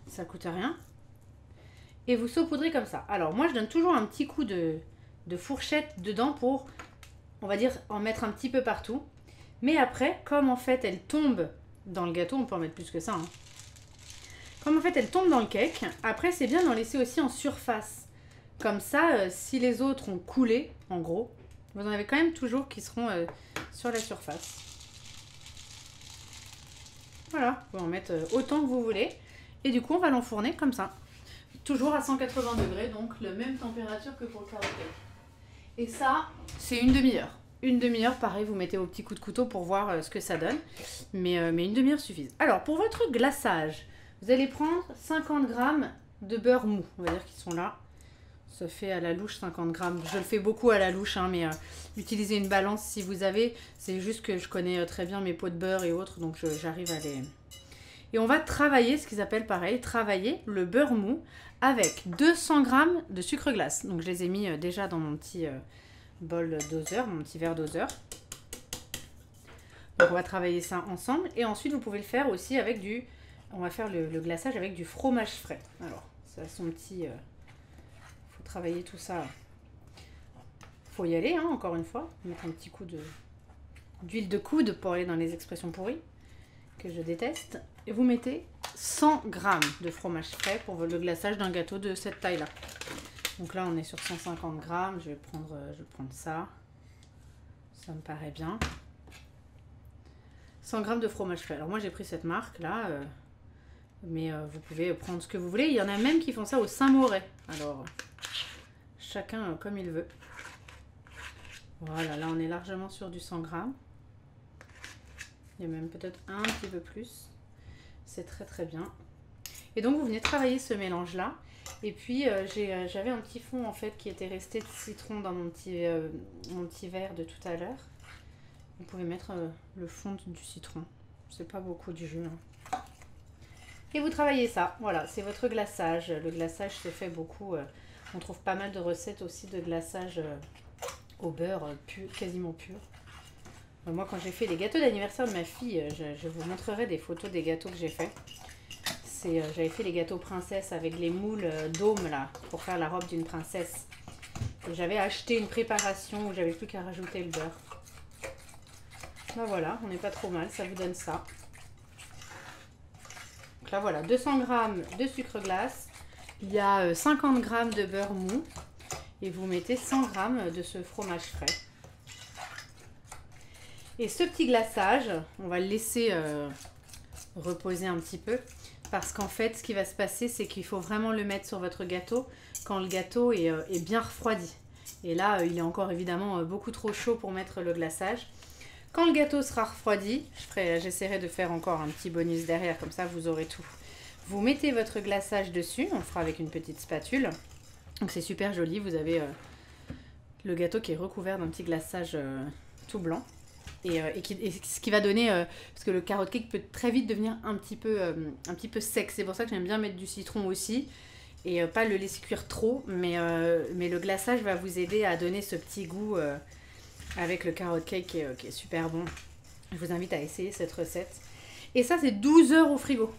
Ça coûte rien. Et vous saupoudrez comme ça. Alors, moi, je donne toujours un petit coup de fourchette dedans pour, on va dire, en mettre un petit peu partout. Mais après, comme en fait, elle tombe dans le gâteau, on peut en mettre plus que ça. Hein. Comme en fait, elle tombe dans le cake, après, c'est bien d'en laisser aussi en surface. Comme ça, si les autres ont coulé, en gros, vous en avez quand même toujours qui seront sur la surface. Voilà, vous pouvez en mettre autant que vous voulez. Et du coup, on va l'enfourner comme ça. Toujours à 180 degrés, donc la même température que pour le carrot cake. Et ça, c'est une demi-heure. Une demi-heure, pareil, vous mettez vos petits coups de couteau pour voir ce que ça donne. Mais une demi-heure suffit. Alors, pour votre glaçage, vous allez prendre 50 g de beurre mou. On va dire qu'ils sont là. Ça fait à la louche 50 g. Je le fais beaucoup à la louche, hein, mais utilisez une balance si vous avez. C'est juste que je connais très bien mes pots de beurre et autres, donc j'arrive à les... Et on va travailler, ce qu'ils appellent pareil, travailler le beurre mou avec 200 g de sucre glace. Donc je les ai mis déjà dans mon petit bol doseur, mon petit verre doseur. Donc on va travailler ça ensemble. Et ensuite vous pouvez le faire aussi avec du... On va faire le glaçage avec du fromage frais. Alors ça a son petit... faut travailler tout ça. Faut y aller, hein, encore une fois. Mettre un petit coup d'huile de coude pour aller dans les expressions pourries, que je déteste. Et vous mettez 100 g de fromage frais pour le glaçage d'un gâteau de cette taille-là. Donc là, on est sur 150 g. Je vais prendre ça. Ça me paraît bien. 100 g de fromage frais. Alors moi, j'ai pris cette marque-là. Mais vous pouvez prendre ce que vous voulez. Il y en a même qui font ça au Saint-Moret. Alors, chacun comme il veut. Voilà, là, on est largement sur du 100 g. Il y a même peut-être un petit peu plus. C'est très bien. Et donc, vous venez travailler ce mélange-là. Et puis, j'avais un petit fond, en fait, qui était resté de citron dans mon petit verre de tout à l'heure. Vous pouvez mettre le fond du citron. C'est pas beaucoup du jus. Hein. Et vous travaillez ça. Voilà, c'est votre glaçage. Le glaçage se fait beaucoup. On trouve pas mal de recettes aussi de glaçage au beurre pur, quasiment pur. Moi, quand j'ai fait les gâteaux d'anniversaire de ma fille, je vous montrerai des photos des gâteaux que j'ai fait. J'avais fait les gâteaux princesse avec les moules dômes là, pour faire la robe d'une princesse. J'avais acheté une préparation où j'avais plus qu'à rajouter le beurre. Ben voilà, on n'est pas trop mal, ça vous donne ça. Donc là voilà, 200 g de sucre glace, il y a 50 g de beurre mou et vous mettez 100 g de ce fromage frais. Et ce petit glaçage, on va le laisser reposer un petit peu. Parce qu'en fait, ce qui va se passer, c'est qu'il faut vraiment le mettre sur votre gâteau quand le gâteau est bien refroidi. Et là, il est encore évidemment beaucoup trop chaud pour mettre le glaçage. Quand le gâteau sera refroidi, j'essaierai de faire encore un petit bonus derrière, comme ça vous aurez tout. Vous mettez votre glaçage dessus, on le fera avec une petite spatule. Donc c'est super joli, vous avez le gâteau qui est recouvert d'un petit glaçage tout blanc. Et ce qui va donner, parce que le carrot cake peut très vite devenir un petit peu sec. C'est pour ça que j'aime bien mettre du citron aussi. Et pas le laisser cuire trop. Mais le glaçage va vous aider à donner ce petit goût avec le carrot cake qui est super bon. Je vous invite à essayer cette recette. Et ça, c'est 12 heures au frigo.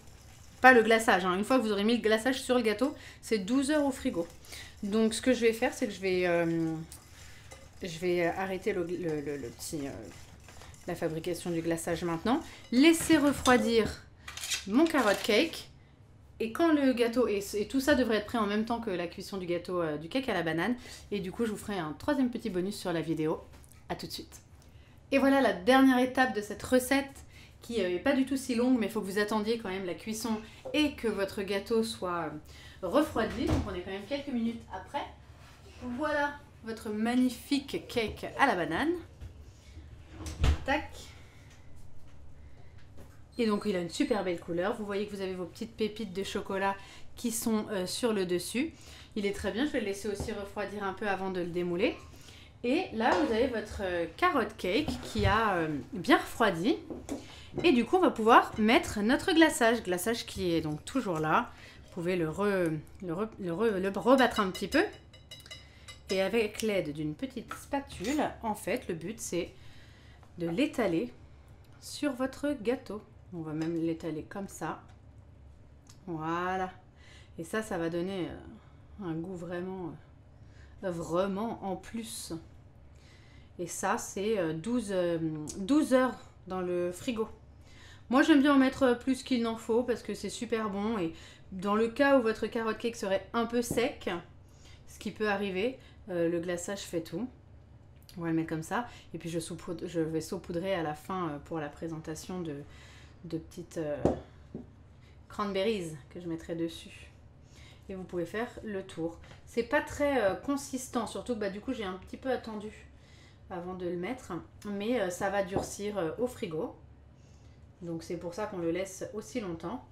Pas le glaçage. Hein. Une fois que vous aurez mis le glaçage sur le gâteau, c'est 12 heures au frigo. Donc ce que je vais faire, c'est que je vais arrêter le petit... la fabrication du glaçage maintenant, laisser refroidir mon carrot cake et quand le gâteau et tout ça devrait être prêt en même temps que la cuisson du gâteau du cake à la banane et du coup je vous ferai un troisième petit bonus sur la vidéo. À tout de suite. Et voilà la dernière étape de cette recette qui n'est pas du tout si longue mais il faut que vous attendiez quand même la cuisson et que votre gâteau soit refroidi. Donc on est quand même quelques minutes après. Voilà votre magnifique cake à la banane. Tac. Et donc il a une super belle couleur. Vous voyez que vous avez vos petites pépites de chocolat qui sont sur le dessus. Il est très bien, je vais le laisser aussi refroidir un peu avant de le démouler. Et là vous avez votre carrot cake qui a bien refroidi. Et du coup on va pouvoir mettre notre glaçage. Glaçage qui est donc toujours là. Vous pouvez le rebattre un petit peu. Et avec l'aide d'une petite spatule, en fait le but c'est de l'étaler sur votre gâteau. On va même l'étaler comme ça. Voilà. Et ça va donner un goût vraiment en plus. Et ça, c'est 12 heures dans le frigo. Moi, j'aime bien en mettre plus qu'il n'en faut parce que c'est super bon. Et dans le cas où votre carrot cake serait un peu sec, ce qui peut arriver, le glaçage fait tout. On va le mettre comme ça. Et puis, je vais saupoudrer à la fin pour la présentation de petites cranberries que je mettrai dessus. Et vous pouvez faire le tour. C'est pas très consistant, surtout que du coup j'ai un petit peu attendu avant de le mettre. Mais ça va durcir au frigo. Donc c'est pour ça qu'on le laisse aussi longtemps.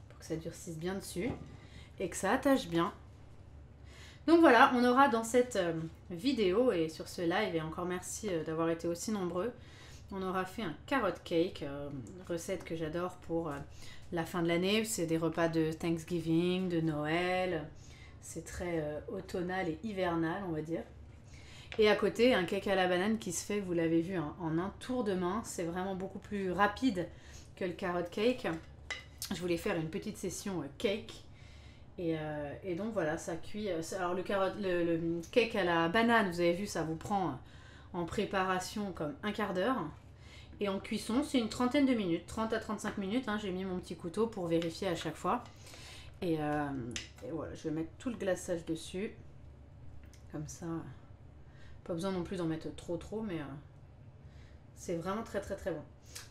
Pour que ça durcisse bien dessus. Et que ça attache bien. Donc voilà, on aura dans cette vidéo et sur ce live, et encore merci d'avoir été aussi nombreux, on aura fait un carrot cake, recette que j'adore pour la fin de l'année. C'est des repas de Thanksgiving, de Noël. C'est très automnal et hivernal, on va dire. Et à côté, un cake à la banane qui se fait, vous l'avez vu, en un tour de main. C'est vraiment beaucoup plus rapide que le carrot cake. Je voulais faire une petite session cake. Et donc voilà, ça cuit. Alors le cake à la banane, vous avez vu, ça vous prend en préparation comme un quart d'heure. Et en cuisson, c'est une trentaine de minutes, 30 à 35 minutes. J'ai mis mon petit couteau pour vérifier à chaque fois. Et voilà, je vais mettre tout le glaçage dessus. Comme ça. Pas besoin non plus d'en mettre trop, mais c'est vraiment très très très bon.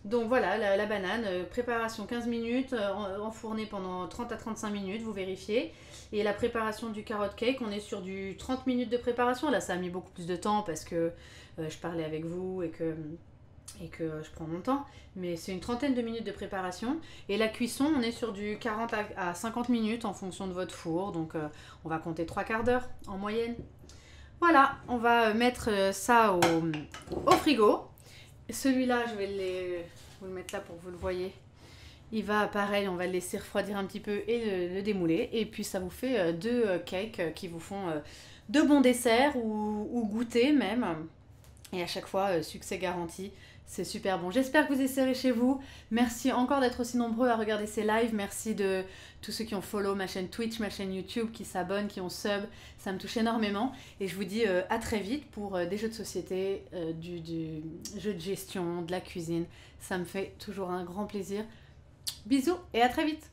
Donc voilà, la banane, préparation 15 minutes, enfournée pendant 30 à 35 minutes, vous vérifiez. Et la préparation du carrot cake, on est sur du 30 minutes de préparation. Là, ça a mis beaucoup plus de temps parce que je parlais avec vous et que je prends mon temps. Mais c'est une trentaine de minutes de préparation. Et la cuisson, on est sur du 40 à 50 minutes en fonction de votre four. Donc on va compter 3 quarts d'heure en moyenne. Voilà, on va mettre ça au frigo. Celui-là, je vais vous le mettre là pour que vous le voyez. Il va, pareil, on va le laisser refroidir un petit peu et le démouler. Et puis, ça vous fait 2 cakes qui vous font de bons desserts ou goûter même. Et à chaque fois, succès garanti. C'est super bon. J'espère que vous essayerez chez vous. Merci encore d'être aussi nombreux à regarder ces lives. Merci de tous ceux qui ont follow ma chaîne Twitch, ma chaîne YouTube, qui s'abonnent, qui ont sub. Ça me touche énormément. Et je vous dis à très vite pour des jeux de société, du jeu de gestion, de la cuisine. Ça me fait toujours un grand plaisir. Bisous et à très vite.